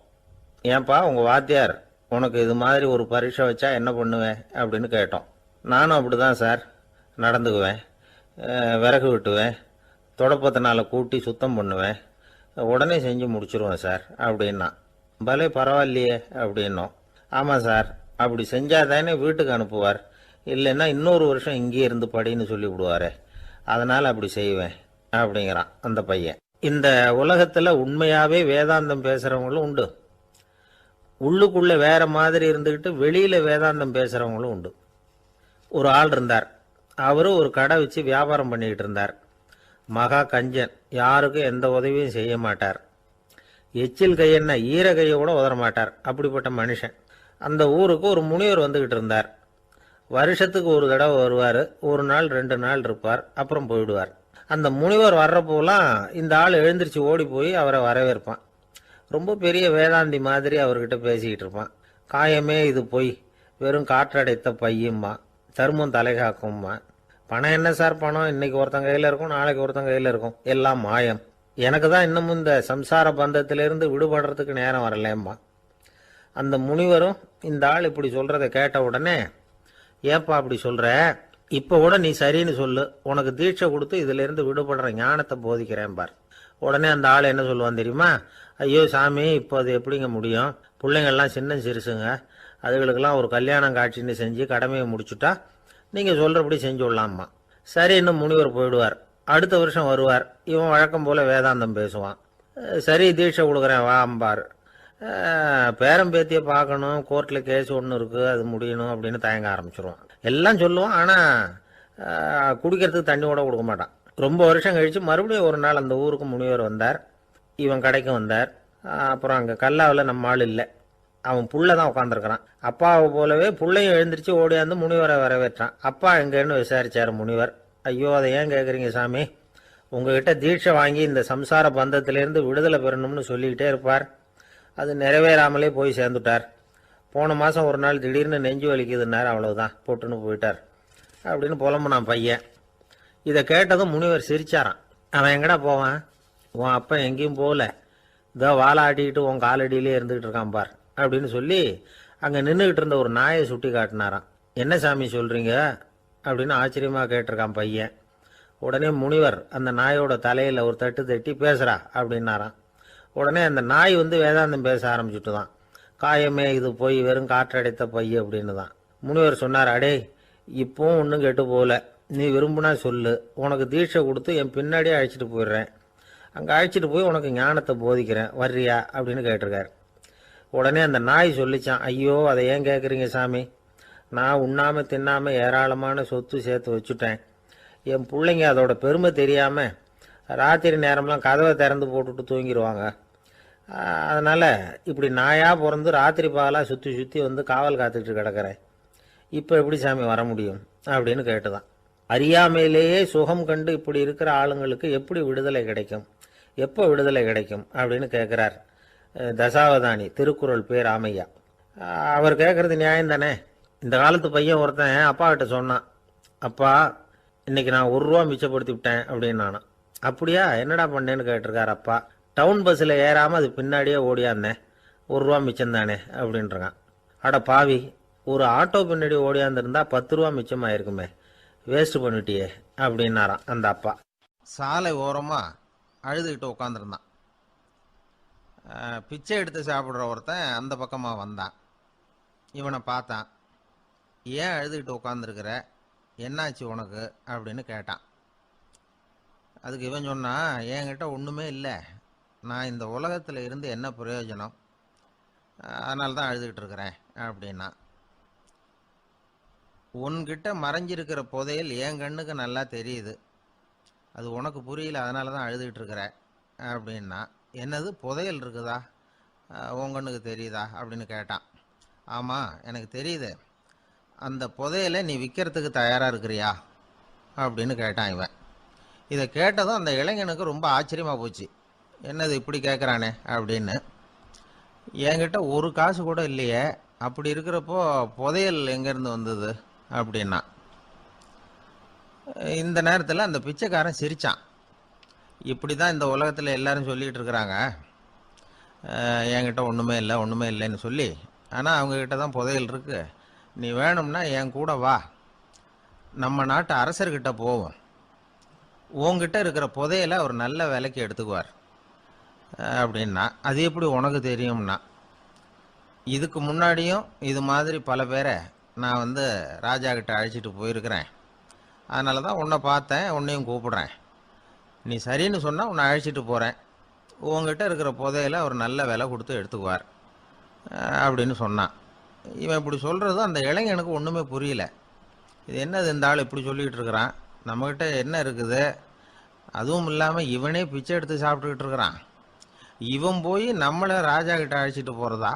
ஏன்பா உங்கள் வாத்தியார் உனக்கு இது மாதிரி ஒரு பரீட்சை வச்சா என்ன பண்ணுவேன் அப்படின்னு கேட்டோம். நானும் அப்படி தான் சார் நடந்துக்குவேன், விறகு வெட்டுவேன், தொடப்பத்தினால கூட்டி சுத்தம் பண்ணுவேன், உடனே செஞ்சு முடிச்சிருவேன் சார் அப்படின்னா. பலே பரவாயில்லையே அப்படின்னோம். ஆமாம் சார், அப்படி செஞ்சால் தானே வீட்டுக்கு அனுப்புவார், இல்லைன்னா இன்னொரு வருஷம் இங்கேயே இருந்து படின்னு சொல்லி விடுவாரே, அதனால் அப்படி செய்வேன் அப்படிங்கிறான் அந்த பையன். இந்த உலகத்தில் உண்மையாகவே வேதாந்தம் பேசுகிறவங்களும் உண்டு, உள்ளுக்குள்ளே வேற மாதிரி இருந்துக்கிட்டு வெளியில் வேதாந்தம் பேசுகிறவங்களும் உண்டு. ஒரு ஆள் இருந்தார், அவரு ஒரு கடை வச்சு வியாபாரம் பண்ணிக்கிட்டு இருந்தார். மகா கஞ்சன், யாருக்கும் எந்த உதவியும் செய்ய மாட்டார். எச்சில் கையென்ன ஈர கையை கூட உதற மாட்டார், அப்படிப்பட்ட மனுஷன். அந்த ஊருக்கு ஒரு முனிவர் வந்துக்கிட்டு இருந்தார். வருஷத்துக்கு ஒரு தடவை வருவார், ஒரு நாள் 2 நாள் இருப்பார், அப்புறம் போயிடுவார். அந்த முனிவர் வர்றப்போலாம் இந்த ஆள் எழுந்திரிச்சு ஓடி போய் அவரை வரவேற்பான். ரொம்ப பெரிய வேதாந்தி மாதிரி அவர்கிட்ட பேசிக்கிட்டு இருப்பான். காயமே இது பொய், வெறும் காற்றடைத்த பையும்மா, தர்மம் தலைகாக்கும்மா. பணம் என்ன சார் பணம், இன்னைக்கு ஒருத்தன் கையில் இருக்கும், நாளைக்கு ஒருத்தன் கையில் இருக்கும், எல்லாம் மாயம். எனக்கு தான் இன்னமும் இந்த சம்சார பந்தத்திலிருந்து விடுபடுறதுக்கு நேரம் வரலேம்மா. அந்த முனிவரும் இந்த ஆள் இப்படி சொல்கிறத கேட்ட உடனே, ஏப்பா அப்படி சொல்கிற, இப்போ கூட நீ சரின்னு சொல்லு, உனக்கு தீட்சை கொடுத்து இதிலிருந்து விடுபடுற ஞானத்தை போதிக்கிறேன் பார். உடனே அந்த ஆள் என்ன சொல்லுவான் தெரியுமா? ஐயோ சாமி, இப்போ அது எப்படிங்க முடியும், பிள்ளைங்கள்லாம் சின்ன சிறுசுங்க, அதுகளுக்கெல்லாம் ஒரு கல்யாணம் காட்சின்னு செஞ்சு கடமையை முடிச்சுட்டா நீங்கள் சொல்கிறபடி செஞ்சு விடலாமா. சரி, இன்னும் முனிவர் போயிடுவார். அடுத்த வருஷம் வருவார், இவன் வழக்கம் போல் வேதாந்தம் பேசுவான். சரி தீட்சை கொடுக்குறேன் வா அம்பார். பேரம்பேத்தியை பார்க்கணும், கோர்ட்டில் கேஸ் ஒன்று இருக்குது, அது முடியணும் அப்படின்னு தயங்க ஆரம்பிச்சிருவான். எல்லாம் சொல்லுவான், ஆனால் குடிக்கிறதுக்கு தண்ணி கூட கொடுக்க மாட்டான். ரொம்ப வருஷம் கழித்து மறுபடியும் ஒரு நாள் அந்த ஊருக்கு முனிவர் வந்தார், இவன் கடைக்கு வந்தார். அப்புறம் அங்கே கல்லாவில் நம்ம ஆள் இல்லை, அவன் புள்ள தான் உட்காந்துருக்கிறான். அப்பாவை போலவே புள்ளையும் எழுந்திரிச்சு ஓடியாந்து முனிவரை வரவேற்றான். அப்பா எங்கன்னு விசாரிச்சார் முனிவர். ஐயோ அதை ஏன் கேட்குறீங்க சாமி, உங்ககிட்ட தீட்சை வாங்கி இந்த சம்சார பந்தத்திலேருந்து விடுதலை பெறணும்னு சொல்லிக்கிட்டே இருப்பார், அது நிறைவேறாமலே போய் சேர்ந்துட்டார். போன மாதம் ஒரு நாள் திடீர்னு நெஞ்சு வலிக்குதுன்னார், அவ்வளவுதான் போட்டுன்னு போயிட்டார் அப்படின்னு புலம்புனான் பையன். இதை கேட்டதும் முனிவர் சிரிச்சாரான். அவன் எங்கடா போவான், உன் அப்பா எங்கேயும் போகல, இதோ வாழை ஆட்டிக்கிட்டு உன் காலடியிலே இருந்துக்கிட்டு இருக்கான் பார் அப்படின்னு சொல்லி அங்கே நின்றுக்கிட்டு இருந்த ஒரு நாயை சுட்டி காட்டினாரான். என்ன சாமி சொல்கிறீங்க அப்படின்னு ஆச்சரியமாக கேட்டிருக்கான் பையன். உடனே முனிவர் அந்த நாயோட தலையில் ஒரு தட்டு தட்டி பேசுகிறா அப்படின்னாரான். உடனே அந்த நாய் வந்து வேதாந்தம் பேச ஆரம்பிச்சுட்டு தான், காயமே இது போய் வெறும் காற்றடைத்த பைய அப்படின்னு தான். முனிவர் சொன்னார், அடே இப்போவும் ஒன்றும் கெட்டு போகல, நீ விரும்புனா சொல்லு, உனக்கு தீட்சை கொடுத்து என் பின்னாடியே அழைச்சிட்டு போயிடுறேன், அங்கே அழைச்சிட்டு போய் உனக்கு ஞானத்தை போதிக்கிறேன், வர்றியா அப்படின்னு கேட்டிருக்காரு. உடனே அந்த நாய் சொல்லிச்சான், ஐயோ அதை ஏன் கேட்குறீங்க சாமி, நான் உண்ணாமல் தின்னாமல் ஏராளமான சொத்து சேர்த்து வச்சுட்டேன், என் பிள்ளைங்க அதோட பெருமை தெரியாமல் ராத்திரி நேரம்லாம் கதவை திறந்து போட்டுட்டு தூங்கிடுவாங்க, அதனால் இப்படி நாயாக பிறந்து ராத்திரி பகலாக சுற்றி சுற்றி வந்து காவல் காத்துக்கிட்டு கிடக்கிறேன், இப்போ எப்படி சாமி வர முடியும் அப்படின்னு கேட்டுதான். அறியாமையிலேயே சுகம் கண்டு இப்படி இருக்கிற ஆளுங்களுக்கு எப்படி விடுதலை கிடைக்கும், எப்போ விடுதலை கிடைக்கும் அப்படின்னு கேட்குறார் தசாவதானி, திருக்குறள் பேர் ராமையா. அவர் கேட்குறது நியாயம் தானே. இந்த காலத்து பையன் ஒருத்தன் அப்பா கிட்ட சொன்னான், அப்பா இன்னைக்கு நான் 1 ரூபா மிச்சப்படுத்தி விட்டேன் அப்படின்னு நானான். அப்படியா, என்னடா பண்ணேன்னு கேட்டிருக்காரு அப்பா. டவுன் பஸ்ஸில் ஏறாமல் அது பின்னாடியே ஓடியாந்தேன், 1 ரூபா மிச்சம் தானே அப்படின்றான். அட பாவி, ஒரு ஆட்டோ பின்னாடி ஓடியாந்துருந்தா 10 ரூபா மிச்சமாயிருக்குமே, வேஸ்ட் பண்ணிட்டியே அப்படின்னாரான் அந்த அப்பா. சாலை ஓரமாக அழுதுகிட்டு உட்காந்துருந்தான். பிச்சை எடுத்து சாப்பிட்ற ஒருத்தன் அந்த பக்கமாக வந்தான். இவனை பார்த்தான். ஏன் அழுதுகிட்டு உட்காந்துருக்கிற, என்னாச்சு உனக்கு அப்படின்னு கேட்டான். அதுக்கு இவன் சொன்னான், என்கிட்ட ஒன்றுமே இல்லை, நான் இந்த உலகத்தில் இருந்து என்ன பிரயோஜனம், அதனால தான் அழுதுகிட்டு இருக்கிறேன் அப்படின்னா. உன்கிட்ட மறைஞ்சிருக்கிற புதையல் என் கண்ணுக்கு நல்லா தெரியுது, அது உனக்கு புரியல, அதனால தான் அழுதுகிட்டு இருக்கிற அப்படின்னா. என்னது புதையல் இருக்குதா, உன் கண்ணுக்கு தெரியுதா அப்படின்னு கேட்டான். ஆமாம், எனக்கு தெரியுது. அந்த புதையலை நீ விற்கிறதுக்கு தயாராக இருக்கிறியா அப்படின்னு கேட்டான் இவன். இதை கேட்டதும் அந்த இளைஞனுக்கு ரொம்ப ஆச்சரியமாக போச்சு. என்னது இப்படி கேட்குறானே அப்படின்னு. என்கிட்ட ஒரு காசு கூட இல்லையே, அப்படி இருக்கிறப்போ புதையல் எங்கேருந்து வந்தது அப்படின்னா. இந்த நேரத்தில் அந்த பிச்சைக்காரன் சிரித்தான். இப்படி தான் இந்த உலகத்தில் எல்லாரும் சொல்லிகிட்டு இருக்கிறாங்க, என்கிட்ட ஒன்றுமே இல்லை ஒன்றுமே இல்லைன்னு சொல்லி. ஆனால் அவங்கக்கிட்ட தான் புதையல் இருக்குது. நீ வேணும்னா என் கூட வா, நம்ம நாட்டு அரசர்கிட்ட போவோம். உங்ககிட்ட இருக்கிற புதையலை அவர் நல்ல விலைக்கு எடுத்துக்குவார் அப்படின்னா. அது எப்படி உனக்கு தெரியும்னா, இதுக்கு முன்னாடியும் இது மாதிரி பல பேரை நான் ராஜா கிட்ட அழைச்சிட்டு போயிருக்கிறேன். அதனால தான் உன்னை பார்த்தேன், உன்னையும் கூப்பிடுறேன். நீ சரின்னு சொன்னால் உன்னை அழைச்சிட்டு போகிறேன். உங்ககிட்ட இருக்கிற புதையலை அவர் நல்ல விலை கொடுத்து எடுத்துக்குவார் அப்படின்னு சொன்னான். இவன் இப்படி சொல்கிறது அந்த இளைஞனுக்கு ஒன்றுமே புரியல. இது என்னது இந்த ஆள் இப்படி சொல்லிகிட்டு இருக்கிறான், நம்மக்கிட்ட என்ன இருக்குது, அதுவும் இல்லாமல் இவனே பிச்சை எடுத்து சாப்பிட்டுக்கிட்டு இருக்கிறான், இவன் போய் நம்மளை ராஜா கிட்ட அழைச்சிட்டு போகிறதா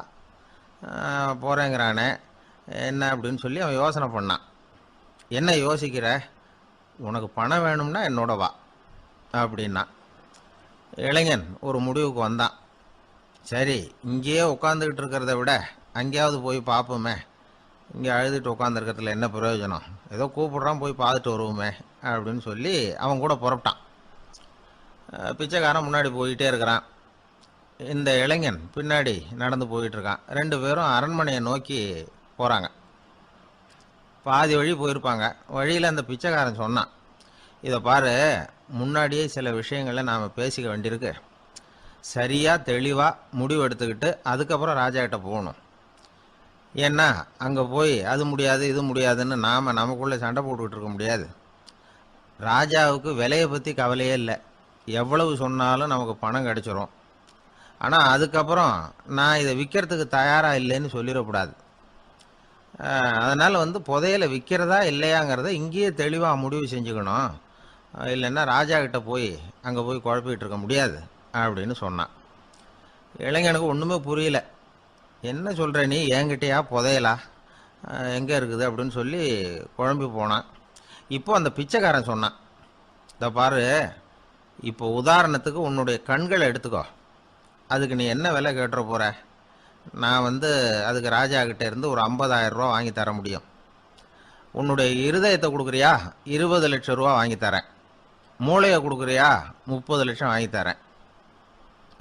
போகிறேங்கிறானே என்ன அப்படின்னு சொல்லி அவன் யோசனை பண்ணான். என்ன யோசிக்கிற, உனக்கு பணம் வேணும்னா என்னோட வா அப்படின்னா. இளைஞன் ஒரு முடிவுக்கு வந்தான். சரி, இங்கேயே உட்காந்துக்கிட்டு இருக்கிறத விட அங்கேயாவது போய் பார்ப்போமே, இங்கே அழுதுட்டு உட்காந்துருக்கிறதுல என்ன பிரயோஜனம், ஏதோ கூப்பிட்றான் போய் பார்த்துட்டு வருவோமே அப்படின்னு சொல்லி அவன் கூட புறப்பட்டான். பிச்சைக்காரன் முன்னாடி போயிட்டே இருக்கிறான், இந்த இளைஞன் பின்னாடி நடந்து போயிட்டுருக்கான். ரெண்டு பேரும் அரண்மனையை நோக்கி போகிறாங்க. பாதி வழி போயிருப்பாங்க. வழியில் அந்த பிச்சைக்காரன் சொன்னான், இதை பாரு, முன்னாடியே சில விஷயங்களை நாம் பேசிக்க வேண்டியிருக்கு. சரியாக தெளிவாக முடிவு எடுத்துக்கிட்டு அதுக்கப்புறம் ராஜா கிட்ட போகணும். ஏன்னா அங்கே போய் அது முடியாது இது முடியாதுன்னு நாம் நமக்குள்ளே சண்டை போட்டுக்கிட்டு இருக்க முடியாது. ராஜாவுக்கு விலையை பற்றி கவலையே இல்லை, எவ்வளவு சொன்னாலும் நமக்கு பணம் கிடச்சிரும். ஆனால் அதுக்கப்புறம் நான் இதை விற்கிறதுக்கு தயாராக இல்லைன்னு சொல்லிடக்கூடாது. அதனால் புதையலை விற்கிறதா இல்லையாங்கிறத இங்கேயே தெளிவாக முடிவு செஞ்சுக்கணும். இல்லைன்னா ராஜா கிட்ட போய் அங்கே போய் குழப்பிக்கிட்டு இருக்க முடியாது அப்படின்னு சொன்னான். இளைஞனுக்கு ஒன்றுமே புரியல. என்ன சொல்கிற நீ, என்கிட்டயா புதையலா, எங்கே இருக்குது அப்படின்னு சொல்லி குழம்பி போனான். இப்போ அந்த பிச்சைக்காரன் சொன்னான், இதை பாரு, இப்போ உதாரணத்துக்கு உன்னுடைய கண்களை எடுத்துக்கோ, அதுக்கு நீ என்ன விலை கேட்டுற போகிற, நான் அதுக்கு ராஜா கிட்ட இருந்து ஒரு 50,000 ரூபா வாங்கி தர முடியும். உன்னுடைய இருதயத்தை கொடுக்குறியா, 20 லட்சம் ரூபா வாங்கி தரேன். மூளையை கொடுக்குறியா, 30 லட்சம் வாங்கி தரேன்.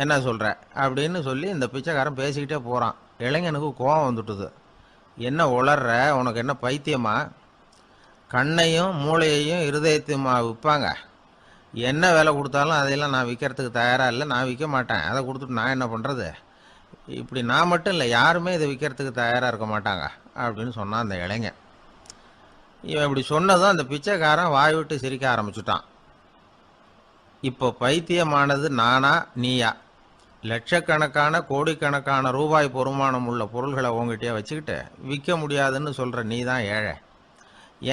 என்ன சொல்கிற அப்படின்னு சொல்லி இந்த பிச்சைக்காரன் பேசிக்கிட்டே போகிறான். இளைஞனுக்கு கோபம் வந்துட்டுது. என்ன உளர்ற, உனக்கு என்ன பைத்தியமா, கண்ணையும் மூளையையும் இருதயத்தையுமா விற்பாங்க, என்ன விலை கொடுத்தாலும் அதையெல்லாம் நான் விற்கிறதுக்கு தயாராக இல்லை, நான் விற்க மாட்டேன், அதை கொடுத்துட்டு நான் என்ன பண்ணுறது, இப்படி நான் மட்டும் இல்லை யாருமே இதை விற்கிறதுக்கு தயாராக இருக்க மாட்டாங்க அப்படின்னு சொன்னான் அந்த இளைஞன். இவன் இப்படி சொன்னதும் அந்த பிச்சைக்காரன் வாய் விட்டு சிரிக்க ஆரம்பிச்சுட்டான். இப்போ பைத்தியமானது நானா நீயா, லட்சக்கணக்கான கோடிக்கணக்கான ரூபாய் பொறுமானம் உள்ள பொருள்களை உங்ககிட்டயே வச்சுக்கிட்டு விற்க முடியாதுன்னு சொல்கிற நீ தான் ஏழை,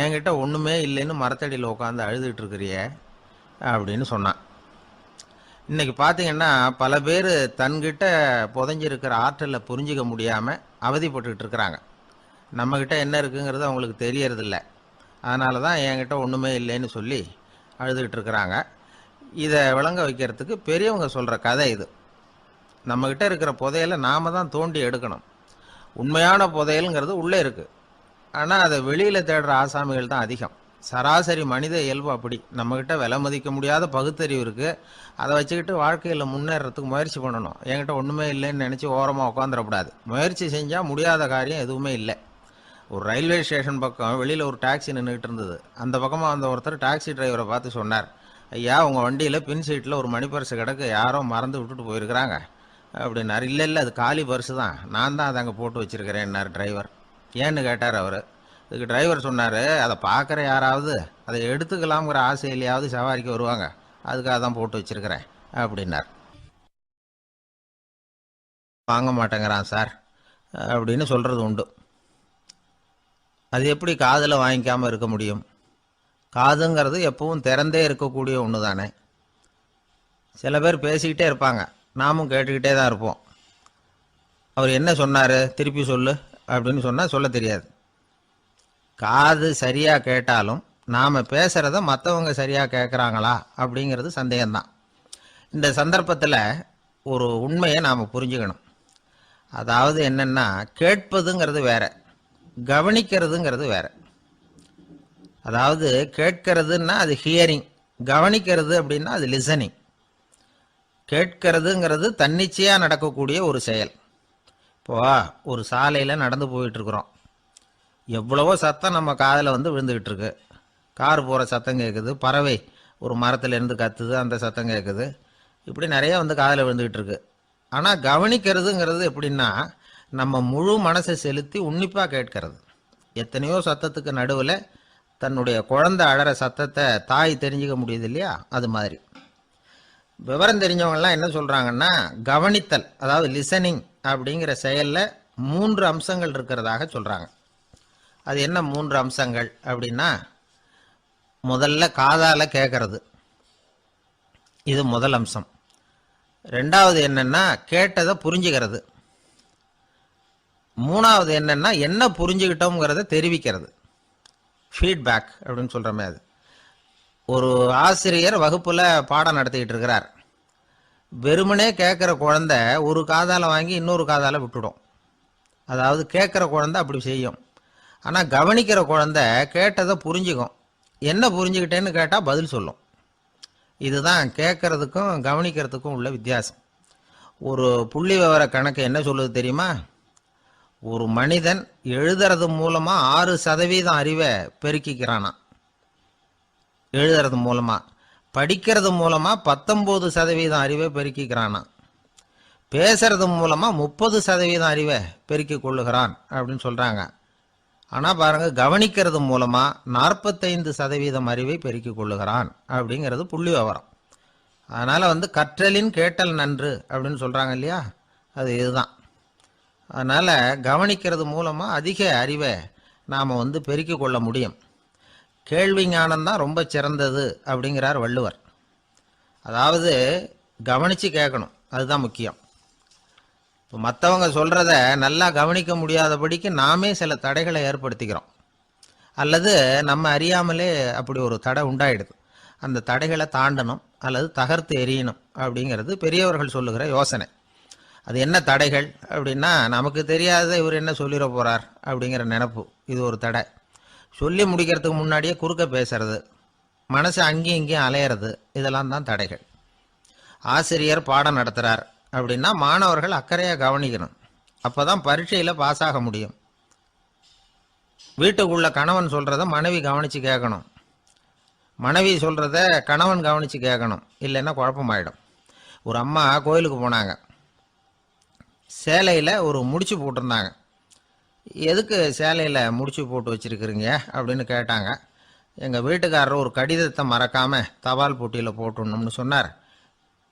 என்கிட்ட ஒன்றுமே இல்லைன்னு மரத்தடியில் உட்காந்து அழுதுகிட்டு இருக்கிறியே அப்படின்னு சொன்னான். இன்றைக்கி பார்த்தீங்கன்னா பல பேர் தன்கிட்ட புதைஞ்சிருக்கிற ஆற்றலை புரிஞ்சிக்க முடியாமல் அவதிப்பட்டுக்கிட்டு இருக்கிறாங்க. நம்மக்கிட்ட என்ன இருக்குங்கிறது அவங்களுக்கு தெரியறதில்ல. அதனால தான் என்கிட்ட ஒன்றுமே இல்லைன்னு சொல்லி அழுதுகிட்டு இருக்கிறாங்க. இதை விளங்க வைக்கிறதுக்கு பெரியவங்க சொல்கிற கதை இது. நம்மக்கிட்ட இருக்கிற புதையலை நாம் தான் தோண்டி எடுக்கணும். உண்மையான புதையலுங்கிறது உள்ளே இருக்குது, ஆனால் அதை வெளியில் தேடுற ஆசாமிகள் தான் அதிகம். சராசரி மனித இயல்பு அப்படி. நம்மக்கிட்ட விலை மதிக்க முடியாத பகுத்தறிவு இருக்குது, அதை வச்சுக்கிட்டு வாழ்க்கையில் முன்னேறத்துக்கு முயற்சி பண்ணணும். என்கிட்ட ஒன்றுமே இல்லைன்னு நினச்சி ஓரமாக உட்காந்துடக்கூடாது. முயற்சி செஞ்சால் முடியாத காரியம் எதுவுமே இல்லை. ஒரு ரயில்வே ஸ்டேஷன் பக்கம் வெளியில் ஒரு டாக்ஸி நின்றுட்டு இருந்தது. அந்த பக்கமாக வந்த ஒருத்தர் டாக்ஸி டிரைவரை பார்த்து சொன்னார், ஐயா, உங்கள் வண்டியில் பின் சீட்டில் ஒரு மணி பர்ஸு கிடக்கு, யாரோ மறந்து விட்டுட்டு போயிருக்கிறாங்க அப்படின்னாரு. இல்லை இல்லை, அது காலி பர்ஸு தான், நான் தான் அதை அங்கே போட்டு வச்சுருக்கிறேன்னார் டிரைவர். ஏன்னு கேட்டார் அவர். இதுக்கு டிரைவர் சொன்னார், அதை பார்க்குற யாராவது அதை எடுத்துக்கலாம்ங்கிற ஆசையிலையாவது சவாரிக்கு வருவாங்க, அதுக்காக தான் போட்டு வச்சுருக்கிறேன் அப்படின்னார். வாங்க மாட்டேங்கிறான் சார் அப்படின்னு சொல்கிறது உண்டு. அது எப்படி காதில் வாங்கிக்காமல் இருக்க முடியும்? காதுங்கிறது எப்பவும் திறந்தே இருக்கக்கூடிய ஒன்று தானே. சில பேர் பேசிக்கிட்டே இருப்பாங்க, நாமும் கேட்டுக்கிட்டே தான் இருப்போம். அவர் என்ன சொன்னார் திருப்பி சொல்லு அப்படின்னு சொன்னால் சொல்ல தெரியாது. காது சரியாக கேட்டாலும் நாம் பேசுகிறத மற்றவங்க சரியாக கேட்குறாங்களா அப்படிங்கிறது சந்தேகம்தான். இந்த சந்தர்ப்பத்தில் ஒரு உண்மையை நாம் புரிஞ்சுக்கணும். அதாவது என்னென்னா, கேட்பதுங்கிறது வேற, கவனிக்கிறதுங்கிறது வேற. அதாவது கேட்கறதுன்னா அது ஹியரிங், கவனிக்கிறது அப்படின்னா அது லிசனிங். கேட்கறதுங்கிறது தன்னிச்சையாக நடக்கக்கூடிய ஒரு செயல். இப்போ ஒரு சாலையில் நடந்து போயிட்டுருக்குறோம், எவ்வளவோ சத்தம் நம்ம காதில் வந்து விழுந்துக்கிட்டு இருக்கு. கார் போகிற சத்தம் கேட்குது, பறவை ஒரு மரத்துலேருந்து கத்துது, அந்த சத்தம் கேட்குது, இப்படி நிறைய வந்து காதில் விழுந்துக்கிட்டு இருக்கு. ஆனால் கவனிக்கிறதுங்கிறது எப்படின்னா, நம்ம முழு மனசை செலுத்தி உன்னிப்பாக கேட்கறது. எத்தனையோ சத்தத்துக்கு நடுவில் தன்னுடைய குழந்தை அழற சத்தத்தை தாய் தெரிஞ்சுக்க முடியுது இல்லையா, அது மாதிரி. விவரம் தெரிஞ்சவங்கலாம் என்ன சொல்கிறாங்கன்னா, கவனித்தல் அதாவது லிசனிங் அப்படிங்கிற செயலில் 3 அம்சங்கள் இருக்கிறதாக சொல்கிறாங்க. அது என்ன 3 அம்சங்கள் அப்படின்னா, முதல்ல காதால் கேட்கறது, இது முதல் அம்சம். ரெண்டாவது என்னன்னா கேட்டதை புரிஞ்சுக்கிறது. மூணாவது என்னன்னா என்ன புரிஞ்சுக்கிட்டோங்கிறத தெரிவிக்கிறது, ஃபீட்பேக் அப்படின்னு சொல்கிறோமே அது. ஒரு ஆசிரியர் வகுப்பில் பாடம் நடத்திக்கிட்டு இருக்கிறார். வெறுமனே கேட்குற குழந்தை ஒரு காதால் வாங்கி இன்னொரு காதால் விட்டுடும். அதாவது கேட்குற குழந்தை அப்படி செய்யும். ஆனால் கவனிக்கிற குழந்தை கேட்டதை புரிஞ்சுக்கும். என்ன புரிஞ்சுக்கிட்டேன்னு கேட்டால் பதில் சொல்லும். இதுதான் கேட்கறதுக்கும் கவனிக்கிறதுக்கும் உள்ள வித்தியாசம். ஒரு புள்ளி விவர கணக்கு என்ன சொல்லுது தெரியுமா? ஒரு மனிதன் எழுதுறது மூலமாக 6% அறிவை பெருக்கிக்கிறானா, எழுதுறது மூலமாக. படிக்கிறது மூலமாக 19% அறிவை பெருக்கிக்கிறானா. பேசுறது மூலமாக 30% அறிவை பெருக்கி கொள்ளுகிறான் அப்படின்னு சொல்கிறாங்க. ஆனால் பாருங்க, கவனிக்கிறது மூலமாக 45% அறிவை பெருக்கிக் கொள்ளுகிறான் அப்படிங்கிறது புள்ளி விவரம். அதனால் வந்து கற்றலின் கேட்டல் நன்று அப்படின்னு சொல்கிறாங்க இல்லையா, அது இதுதான். அதனால் கவனிக்கிறது மூலமாக அதிக அறிவை நாம் வந்து பெருக்கிக் கொள்ள முடியும். கேள்வி ஞானம்தான் ரொம்ப சிறந்தது அப்படிங்கிறார் வள்ளுவர். அதாவது கவனித்து கேட்கணும், அதுதான் முக்கியம். இப்போ மற்றவங்க சொல்கிறத நல்லா கவனிக்க முடியாதபடிக்கு நாமே சில தடைகளை ஏற்படுத்திக்கிறோம், அல்லது நம்ம அறியாமலே அப்படி ஒரு தடை உண்டாயிடுது. அந்த தடைகளை தாண்டணும் அல்லது தகர்த்து எறியணும் அப்படிங்கிறது பெரியவர்கள் சொல்லுகிற யோசனை. அது என்ன தடைகள் அப்படின்னா, நமக்கு தெரியாத இவர் என்ன சொல்லிட போகிறார் அப்படிங்கிற நினப்பு, இது ஒரு தடை. சொல்லி முடிக்கிறதுக்கு முன்னாடியே குறுக்க பேசுறது, மனசு அங்கேயும் இங்கேயும் அலையிறது, இதெல்லாம் தான் தடைகள். ஆசிரியர் பாடம் நடத்துகிறார் அப்படின்னா மாணவர்கள் அக்கறையாக கவனிக்கணும், அப்போ தான் பரீட்சையில் பாஸ் ஆக முடியும். வீட்டுக்குள்ள கணவன் சொல்கிறத மனைவி கவனித்து கேட்கணும், மனைவி சொல்கிறத கணவன் கவனித்து கேட்கணும், இல்லைன்னா குழப்பமாயிடும். ஒரு அம்மா கோயிலுக்கு போனாங்க, சேலையில் ஒரு முடிச்சு போட்டிருந்தாங்க. எதுக்கு சேலையில் முடிச்சு போட்டு வச்சுருக்குறீங்க அப்படின்னு கேட்டாங்க. எங்கள் வீட்டுக்காரர் ஒரு கடிதத்தை மறக்காமல் தபால் போட்டியில் போட்டுடணும்னு சொன்னார்,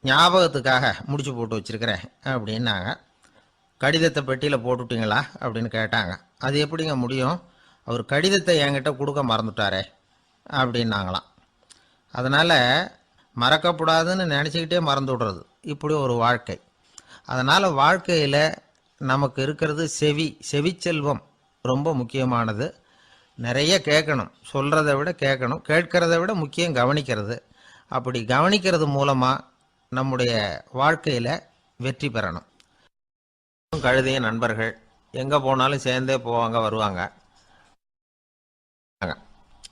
ஞாபகத்துக்காக முடிச்சு போட்டு வச்சுருக்கிறேன் அப்படின்னாங்க. கடிதத்தை பெட்டியில் போட்டுட்டிங்களா அப்படின்னு கேட்டாங்க. அது எப்படிங்க முடியும், அவர் கடிதத்தை என்கிட்ட கொடுக்க மறந்துட்டாரே அப்படின்னாங்களாம். அதனால் மறக்கப்படாதுன்னு நினச்சிக்கிட்டே மறந்து விடுறது, இப்படி ஒரு வாழ்க்கை. அதனால் வாழ்க்கையில் நமக்கு இருக்கிறது செவிச்செல்வம் ரொம்ப முக்கியமானது. நிறைய கேட்கணும், சொல்கிறத விட கேட்கணும், கேட்கறத விட முக்கியம் கவனிக்கிறது. அப்படி கவனிக்கிறது மூலமாக நம்முடைய வாழ்க்கையில் வெற்றி பெறணும். கழுதைய நண்பர்கள் எங்கே போனாலும் சேர்ந்தே போவாங்க வருவாங்க.